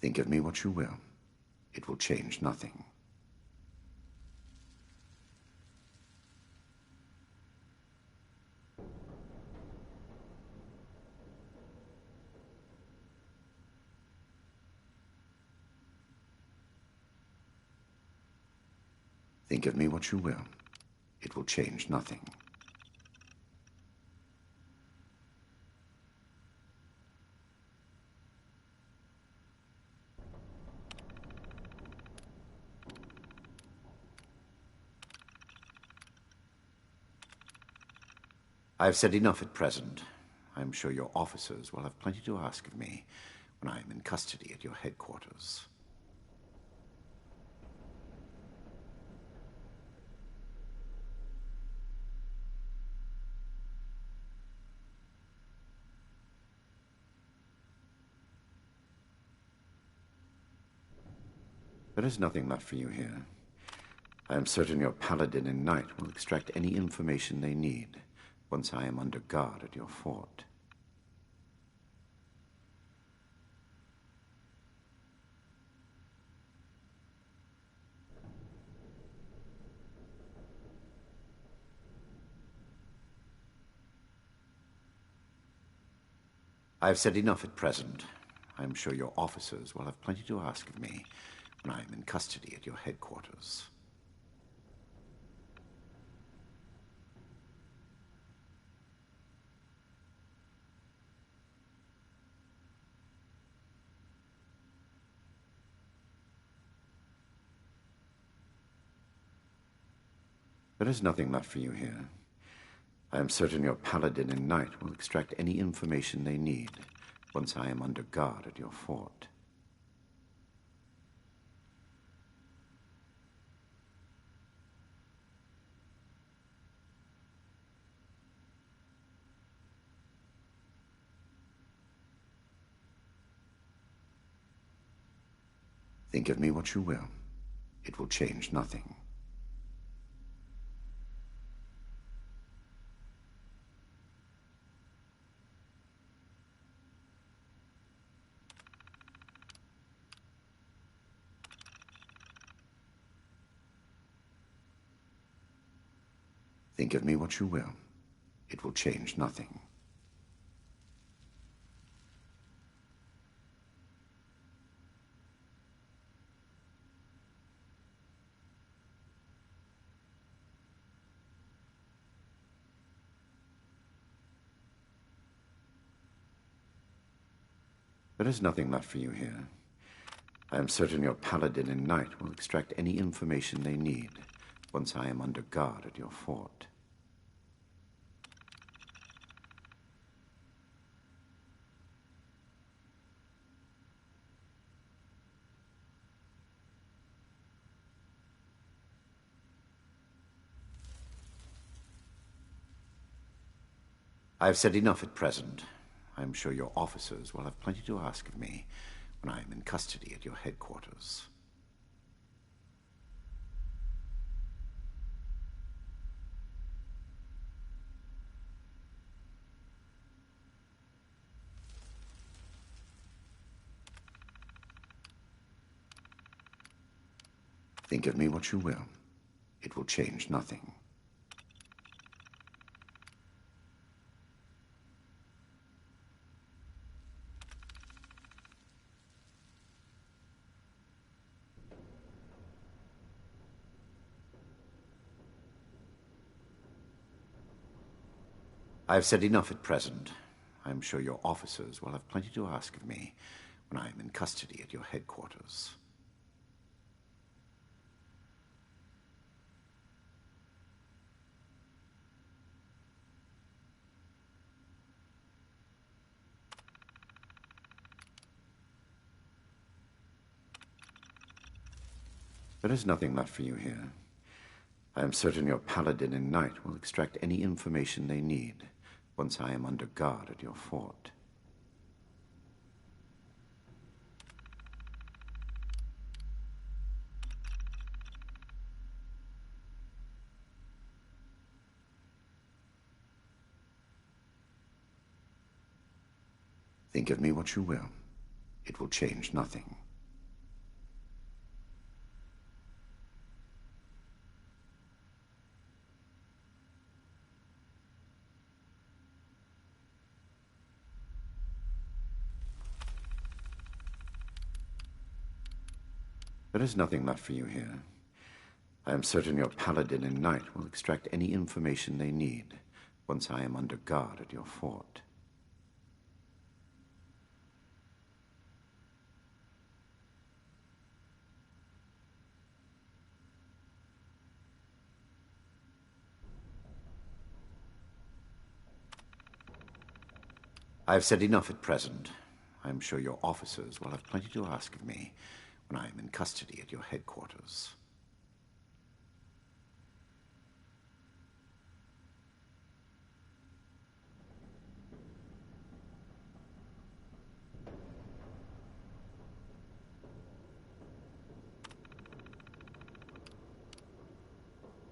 Think of me what you will. It will change nothing. Think of me what you will. It will change nothing. I have said enough at present. I am sure your officers will have plenty to ask of me when I am in custody at your headquarters. There is nothing left for you here. I am certain your paladin and knight will extract any information they need once I am under guard at your fort. I have said enough at present. I am sure your officers will have plenty to ask of me when I am in custody at your headquarters. There is nothing left for you here. I am certain your paladin and knight will extract any information they need once I am under guard at your fort. Think of me what you will. It will change nothing. Think of me what you will. It will change nothing. There is nothing left for you here. I am certain your paladin and knight will extract any information they need once I am under guard at your fort. I have said enough at present. I am sure your officers will have plenty to ask of me when I am in custody at your headquarters. Think of me what you will. It will change nothing. I have said enough at present. I am sure your officers will have plenty to ask of me when I am in custody at your headquarters. There is nothing left for you here. I am certain your paladin and knight will extract any information they need once I am under guard at your fort. Think of me what you will. It will change nothing. There is nothing left for you here. I am certain your paladin and knight will extract any information they need once I am under guard at your fort. I have said enough at present. I am sure your officers will have plenty to ask of me when I am in custody at your headquarters.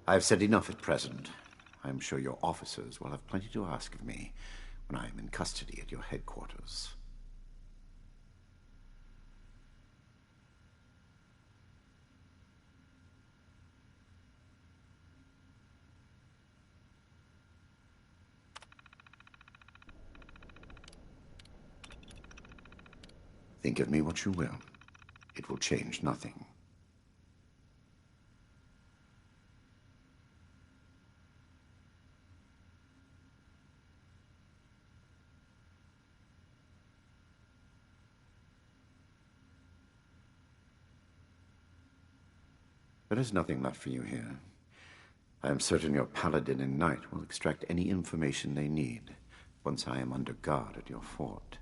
I have said enough at present. I am sure your officers will have plenty to ask of me when I am in custody at your headquarters. Think of me what you will. It will change nothing. There is nothing left for you here. I am certain your paladin and knight will extract any information they need once I am under guard at your fort.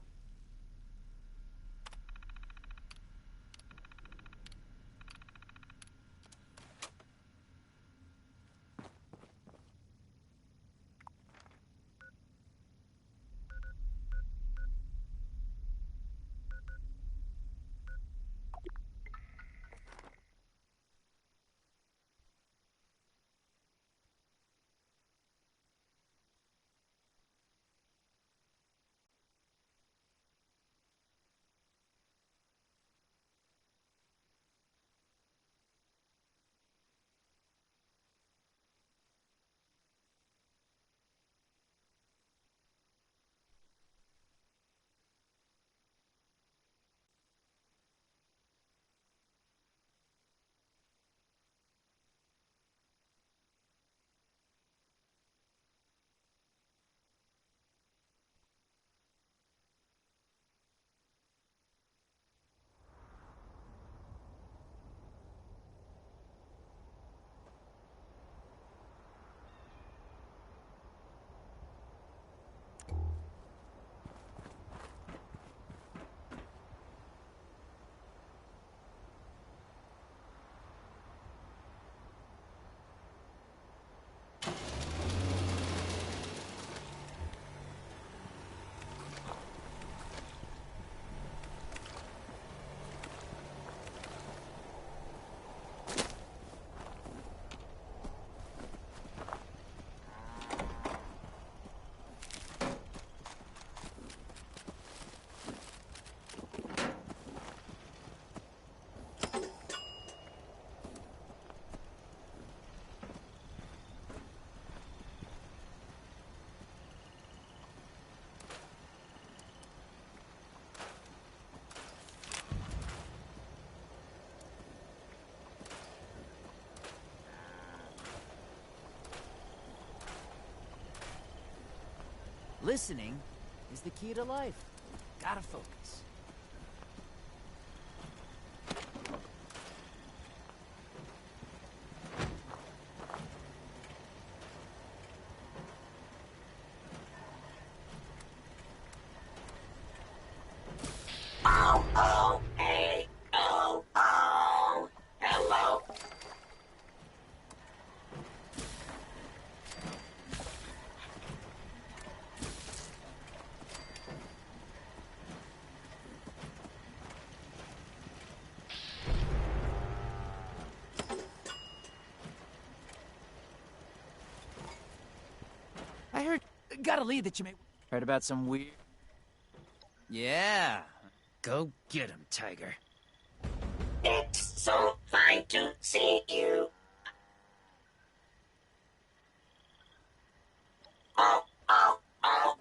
Listening is the key to life. Gotta focus. Hello. I heard... Got a lead that you may... Heard about some weird... Yeah. Go get him, Tiger. It's so fine to see you. Oh, oh, oh.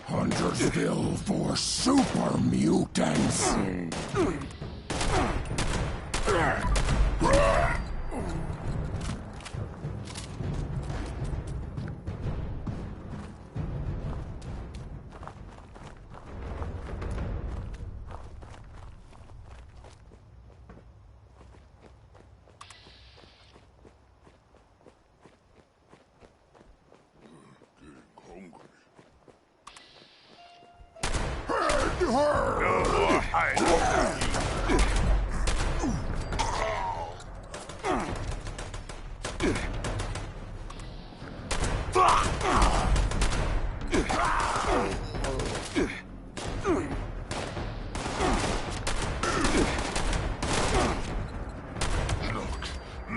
Huntersville for super mutants.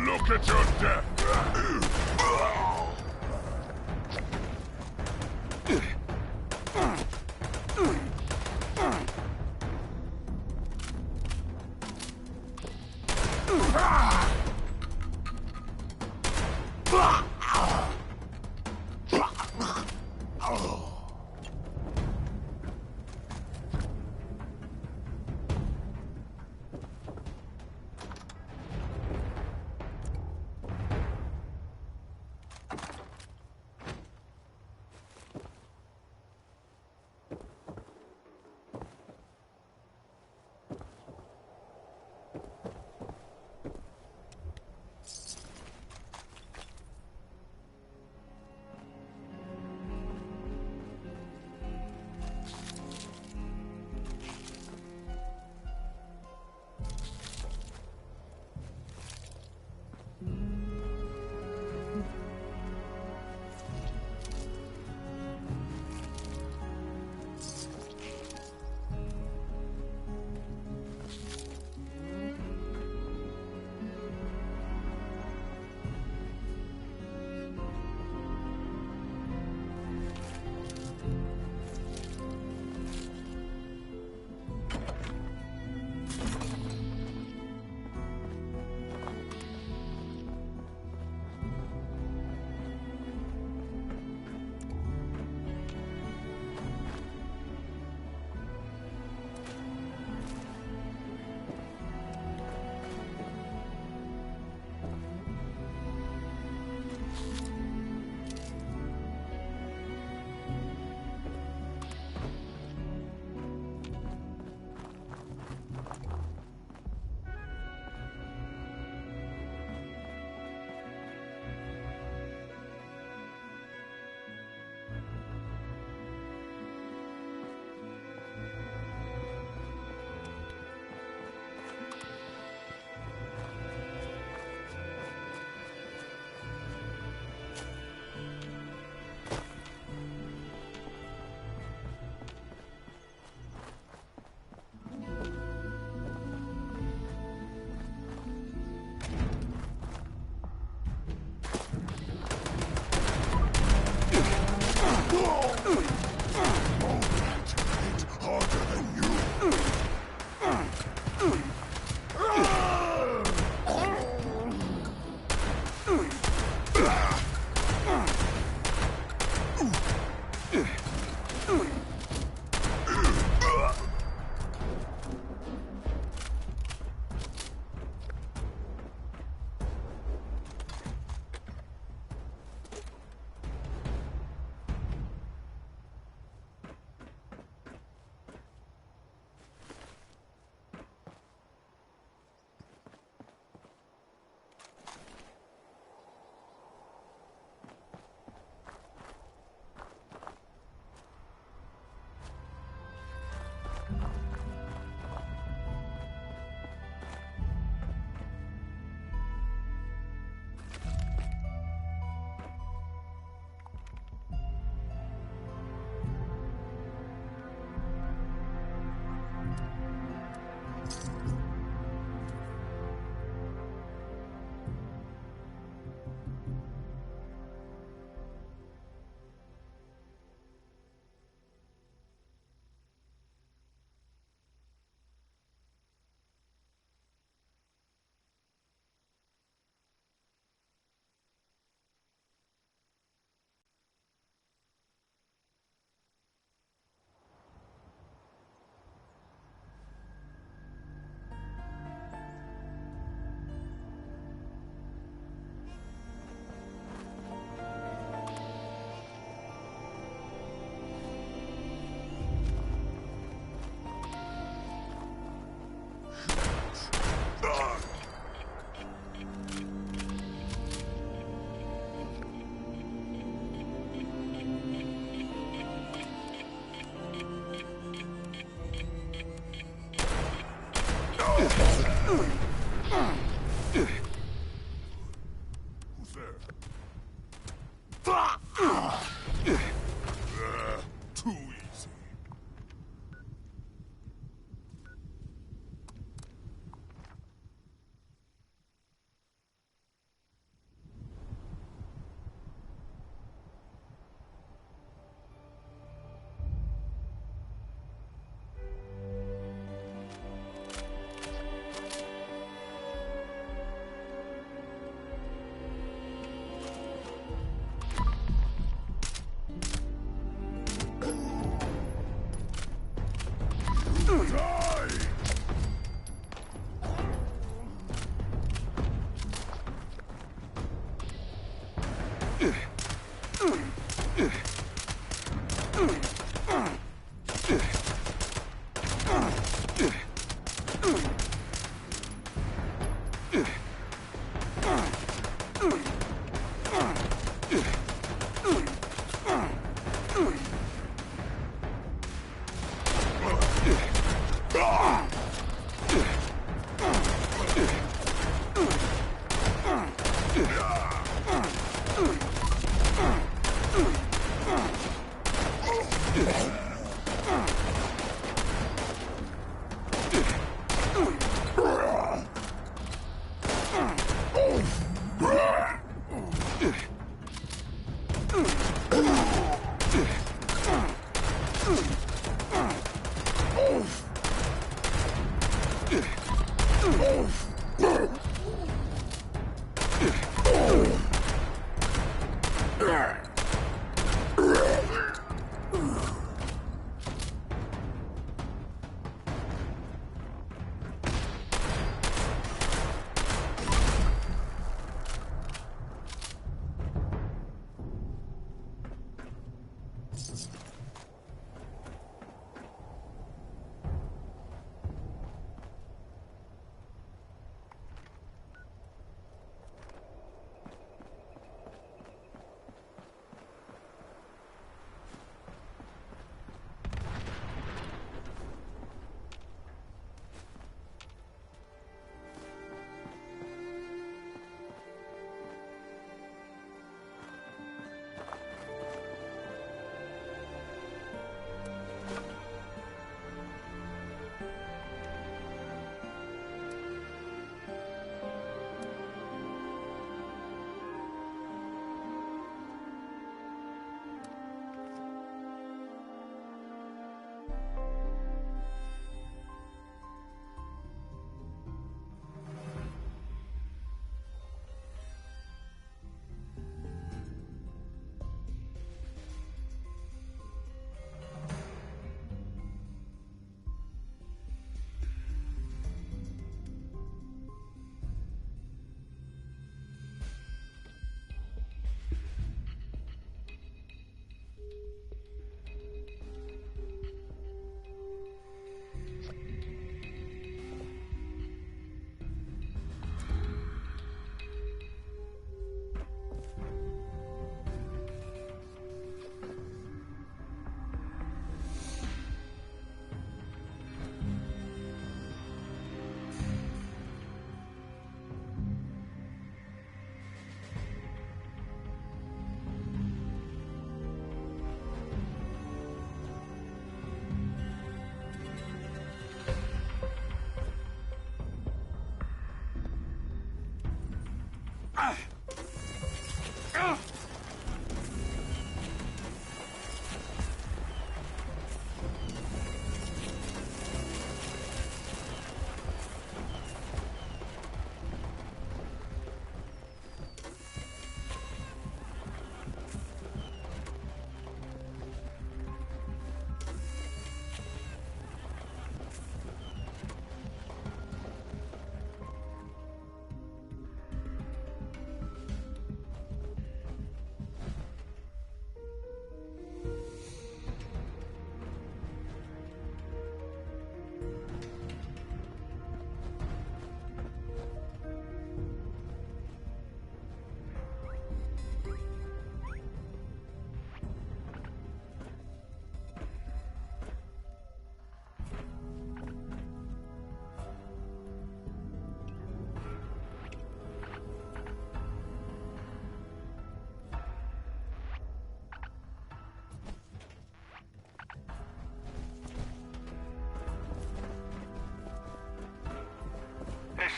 Look at your death! Who's there? Too easy.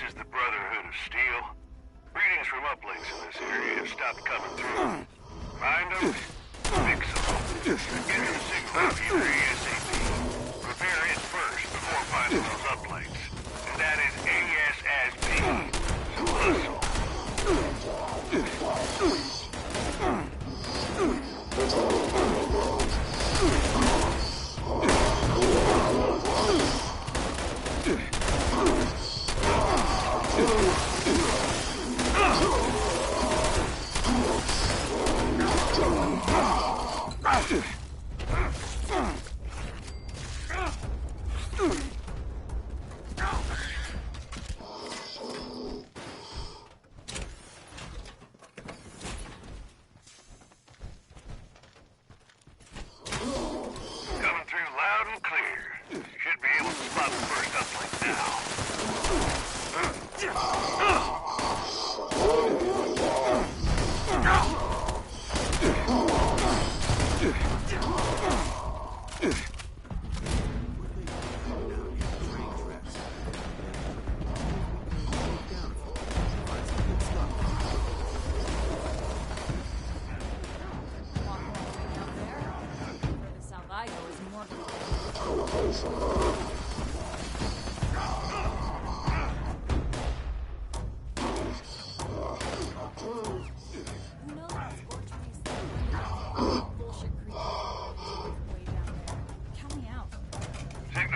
is the Brotherhood of Steel. Readings from uplinks in this area have stopped coming through. Find them, fix them. Get her the signal computer ASAP. Repair it first before finding those uplinks. And that is ASAP. So hustle.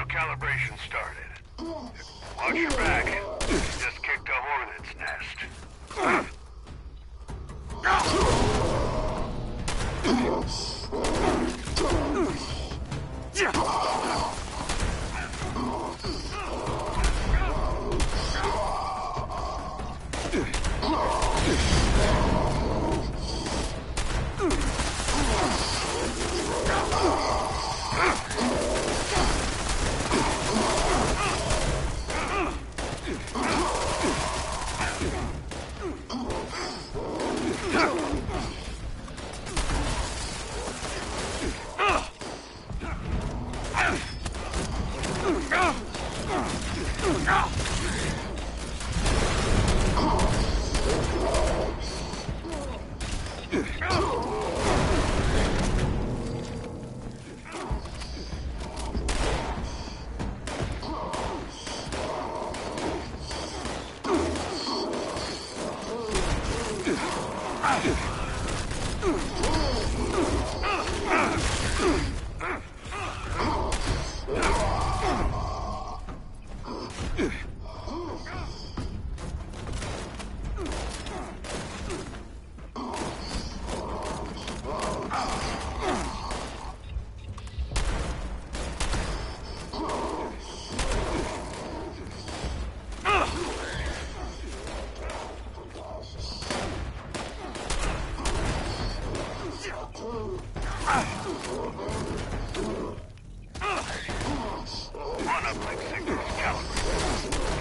Calibration started. Watch your back. Just kicked a hornet's nest. One uplink signal is calibrated.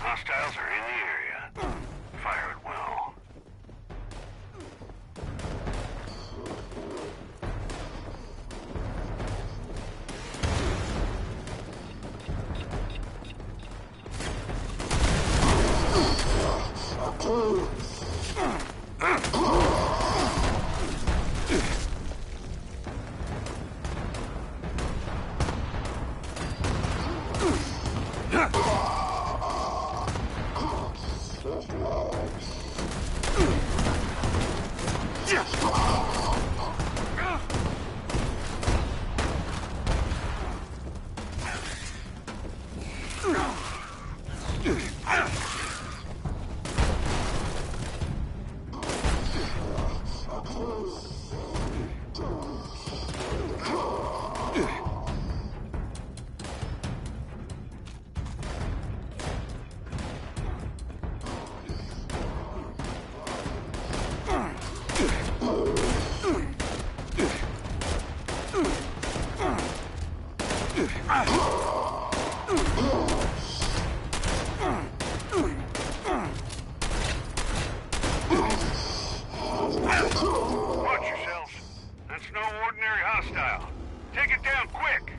Hostiles are in the area. Fire it well. Watch yourselves. That's no ordinary hostile. Take it down quick.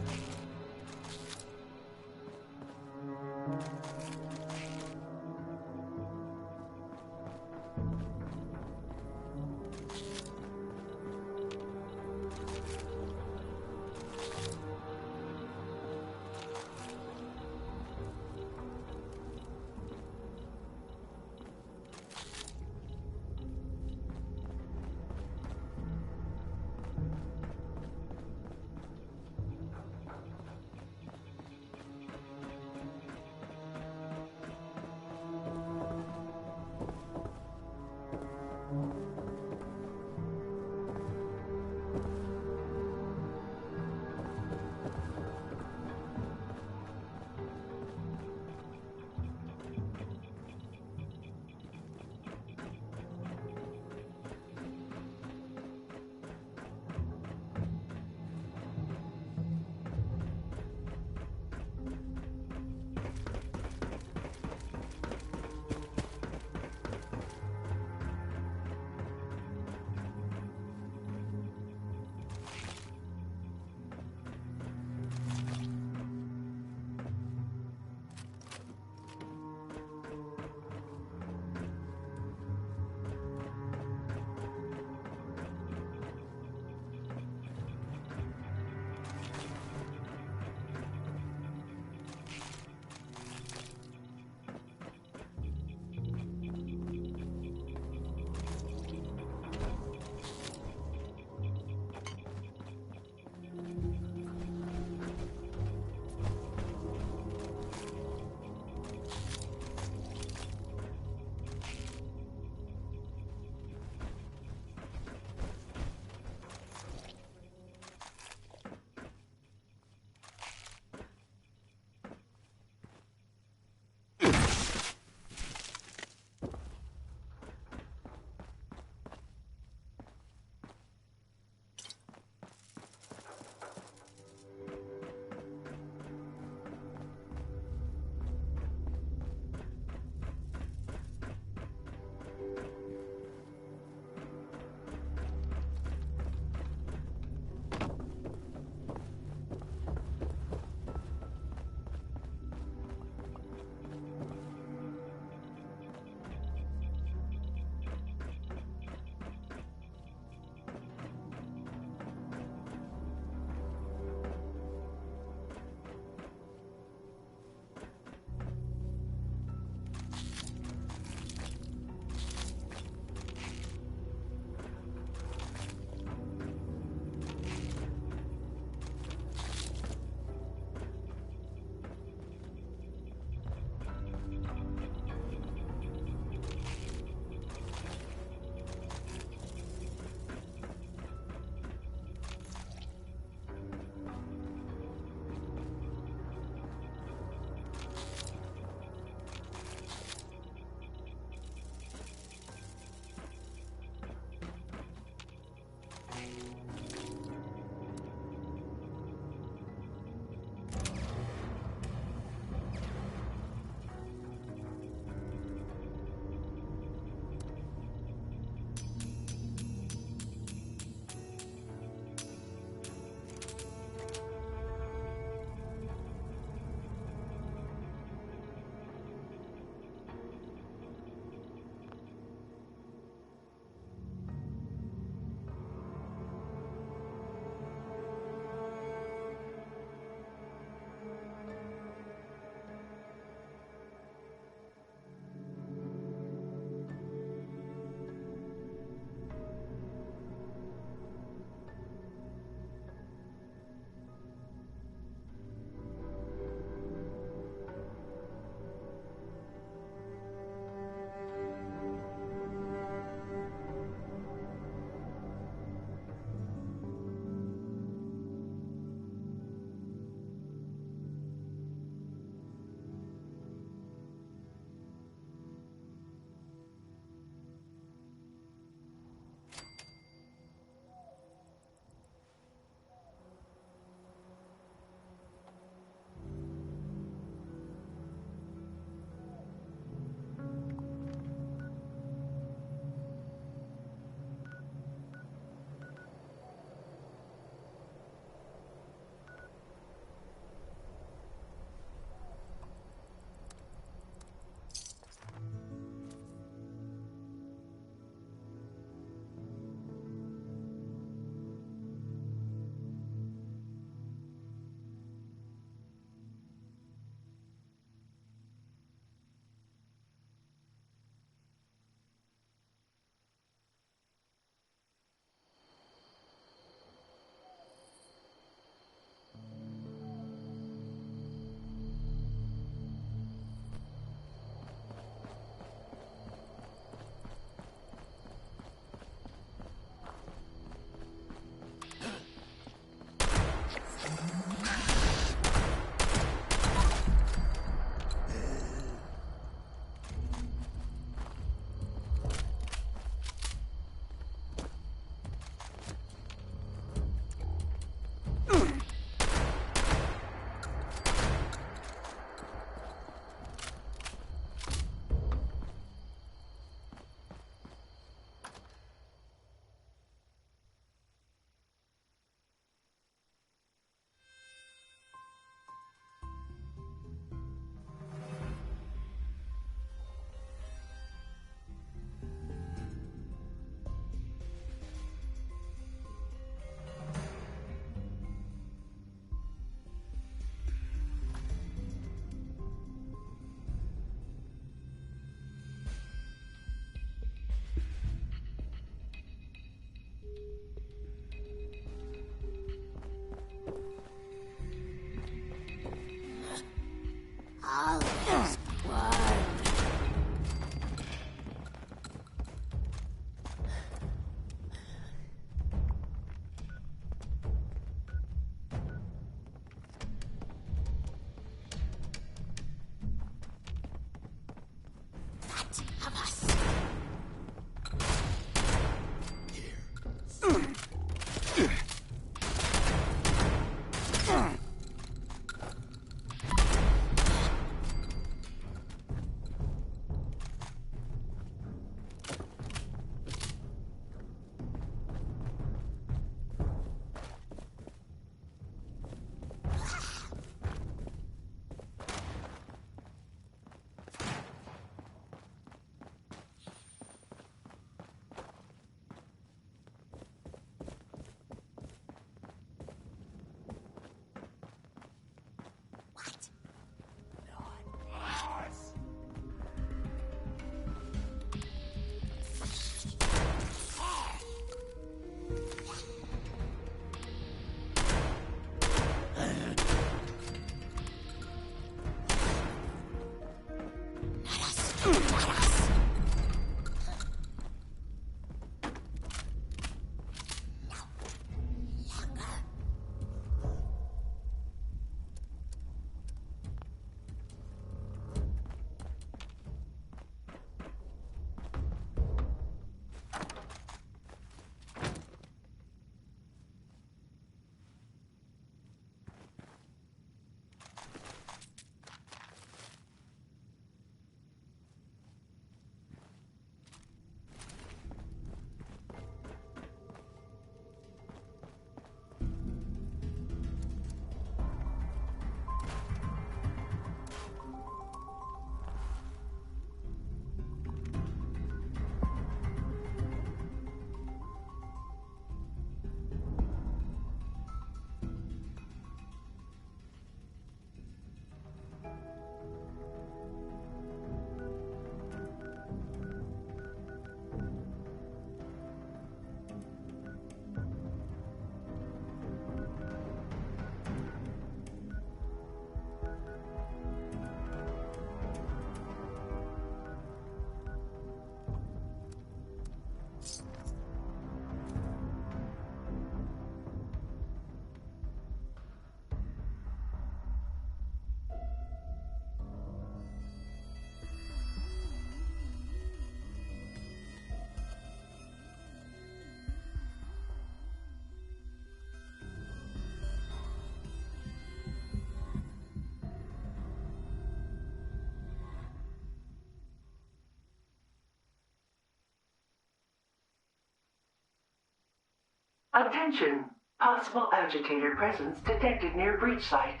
Attention! Possible agitator presence detected near breach site.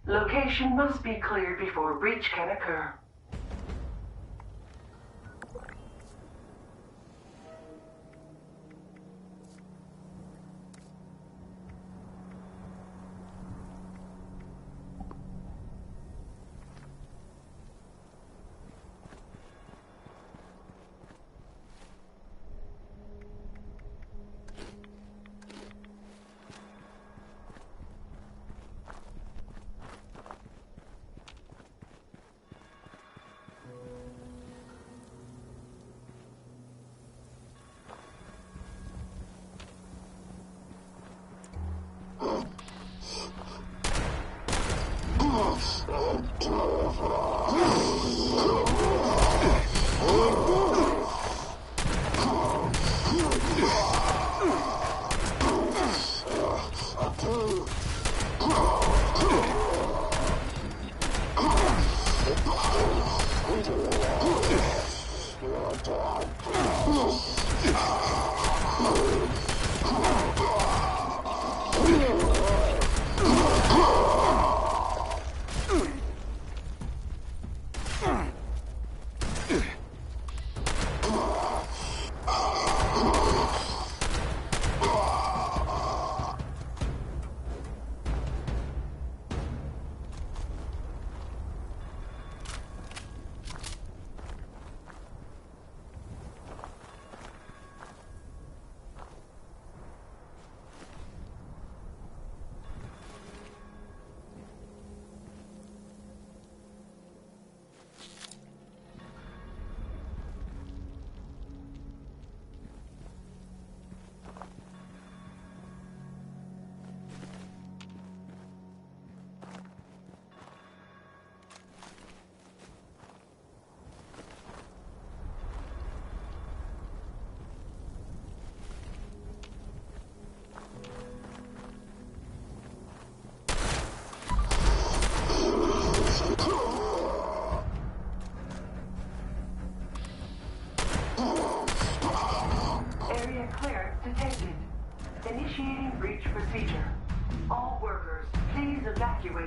Location must be cleared before breach can occur.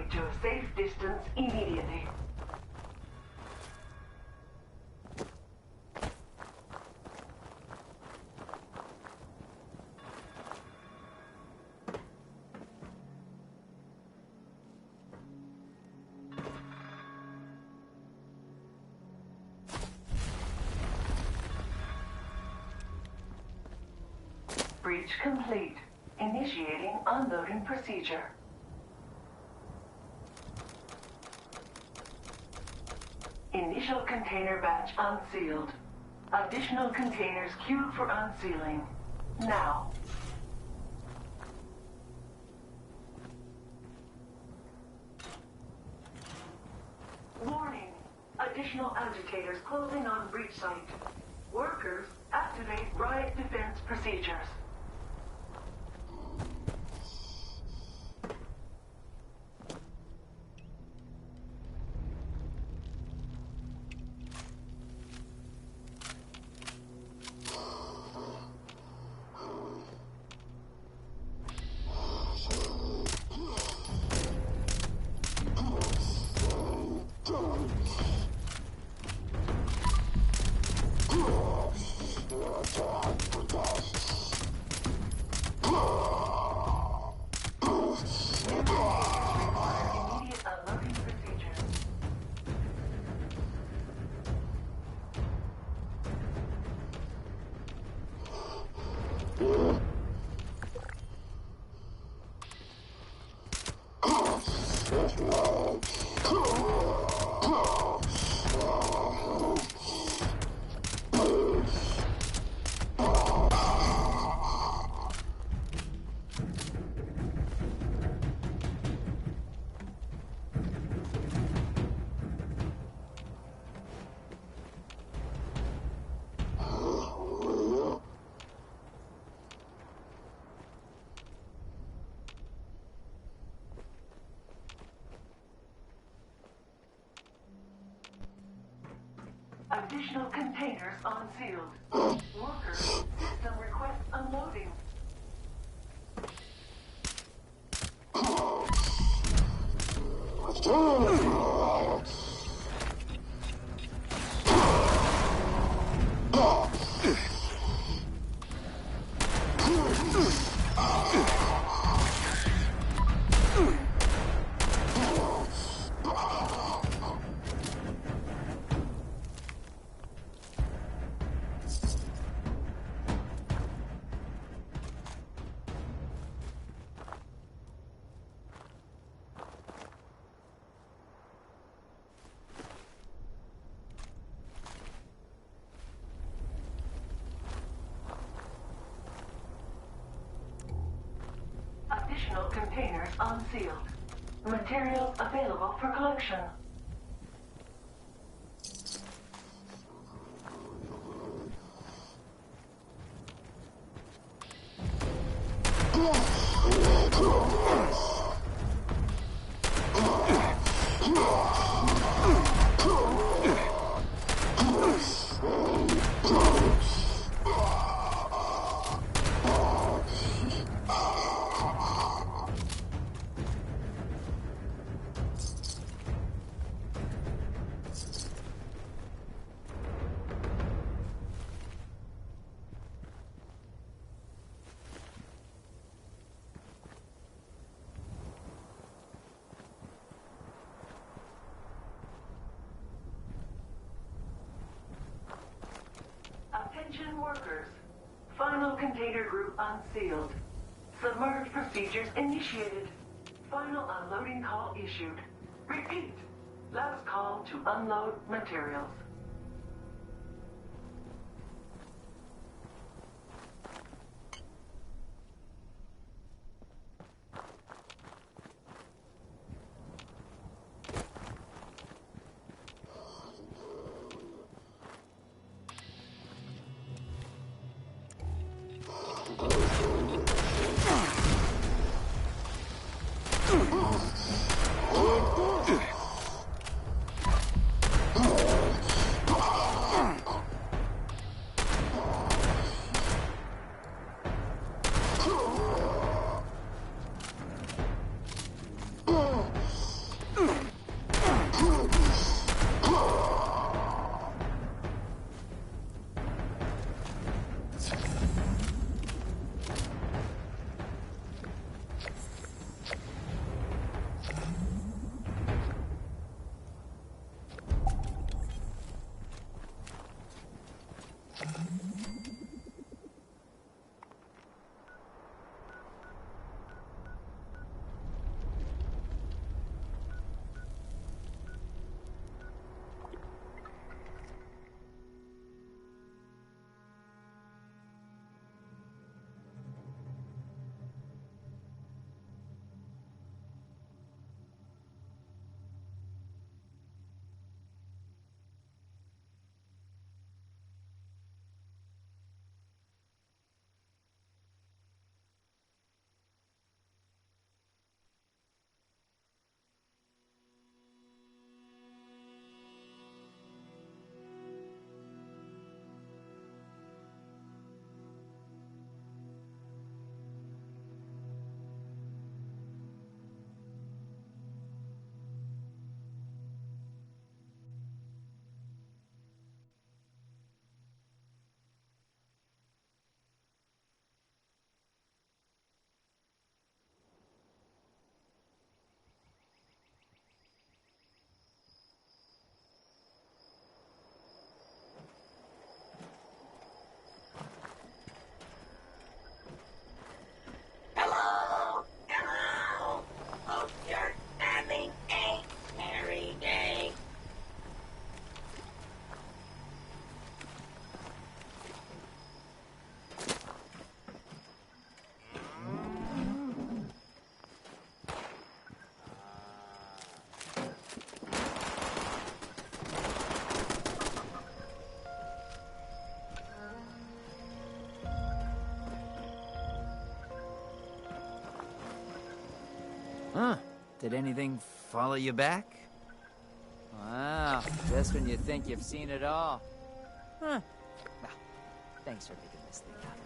Evacuate to a safe distance immediately. Breach complete. Initiating unloading procedure. Initial container batch unsealed. Additional containers queued for unsealing. Now. Warning. Additional agitators closing on breach site. Workers, activate riot defense procedures. Additional containers unsealed. Workers, system request unloading. Additional containers unsealed. Materials available for collection. Attention workers. Final container group unsealed. Submerge procedures initiated. Final unloading call issued. Repeat. Last call to unload materials. Did anything follow you back? Wow, just when you think you've seen it all. Huh. Well, thanks for picking this thing up.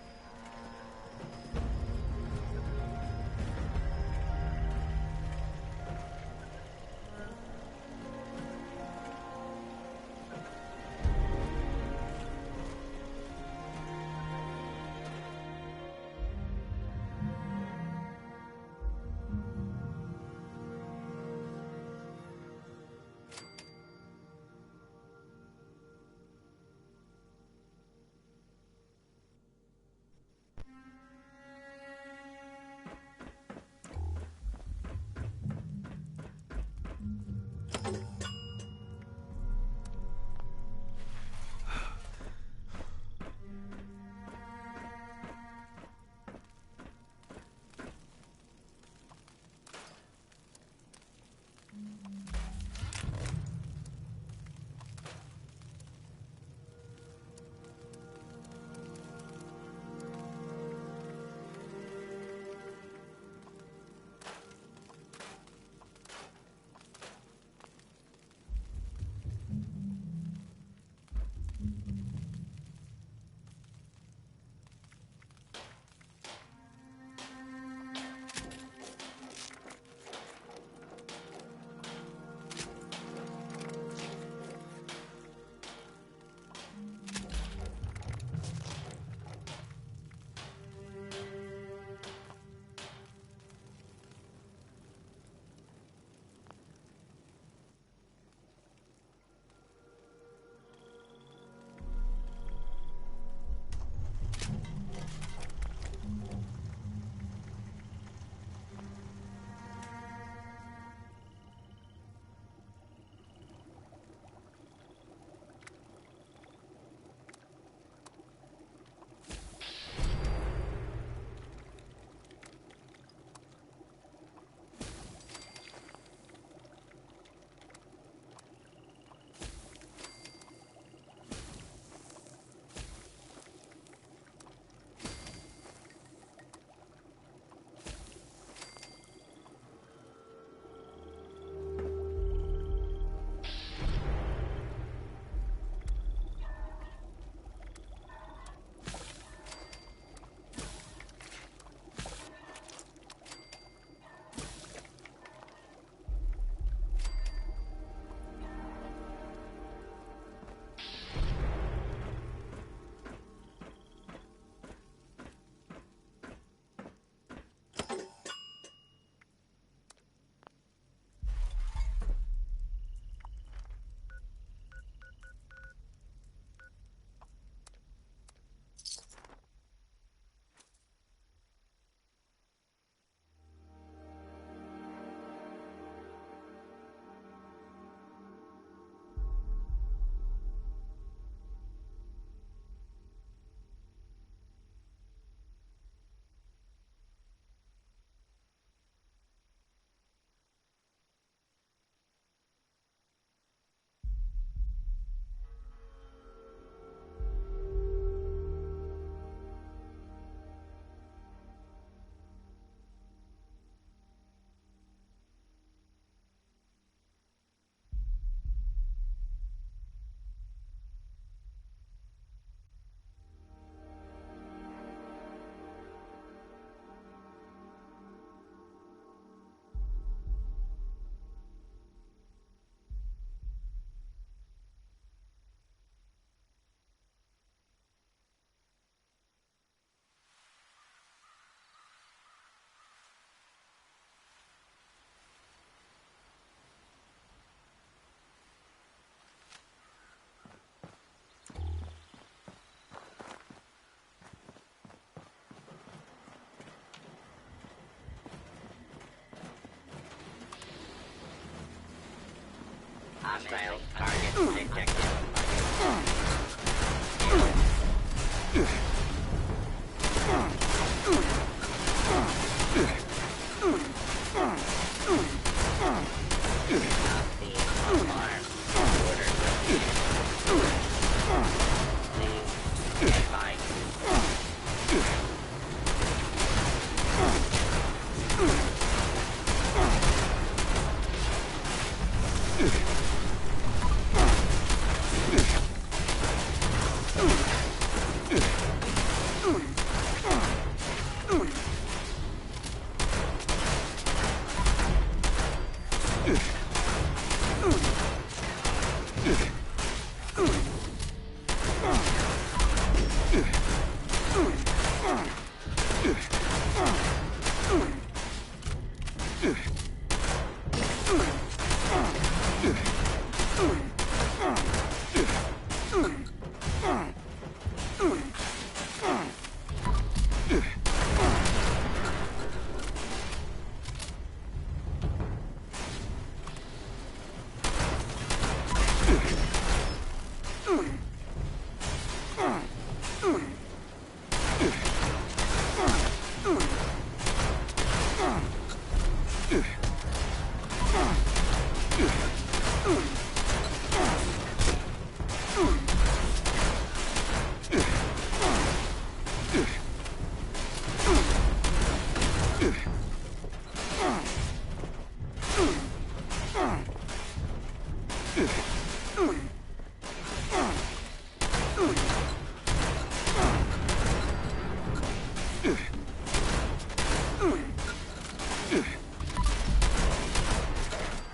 Hostile target detected.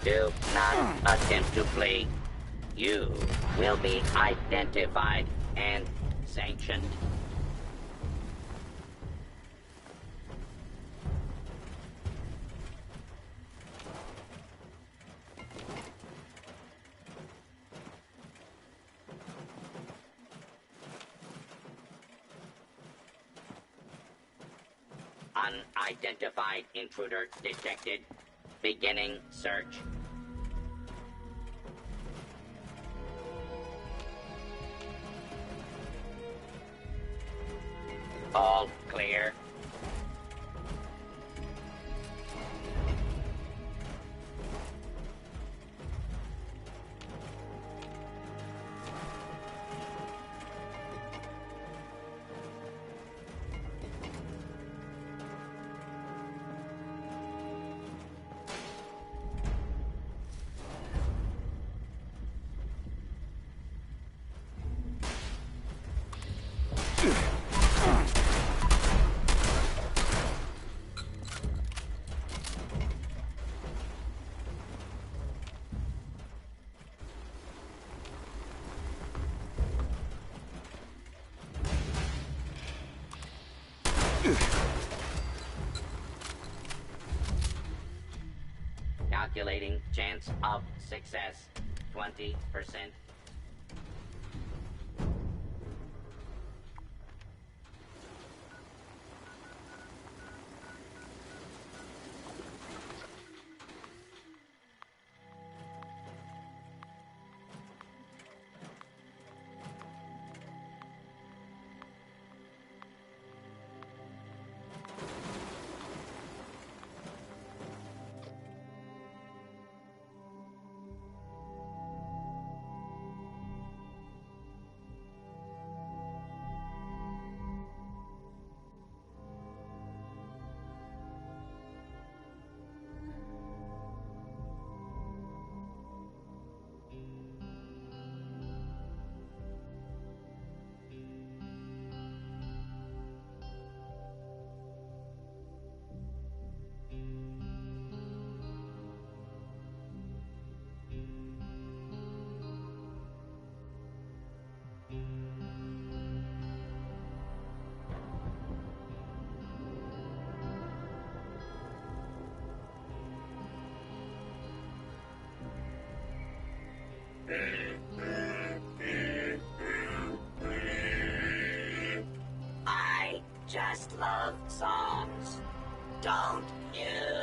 Do not attempt to flee. You will be identified and sanctioned. Unidentified intruder detected. Beginning search. All clear. Calculating chance of success, 20%. I just love songs. Don't you?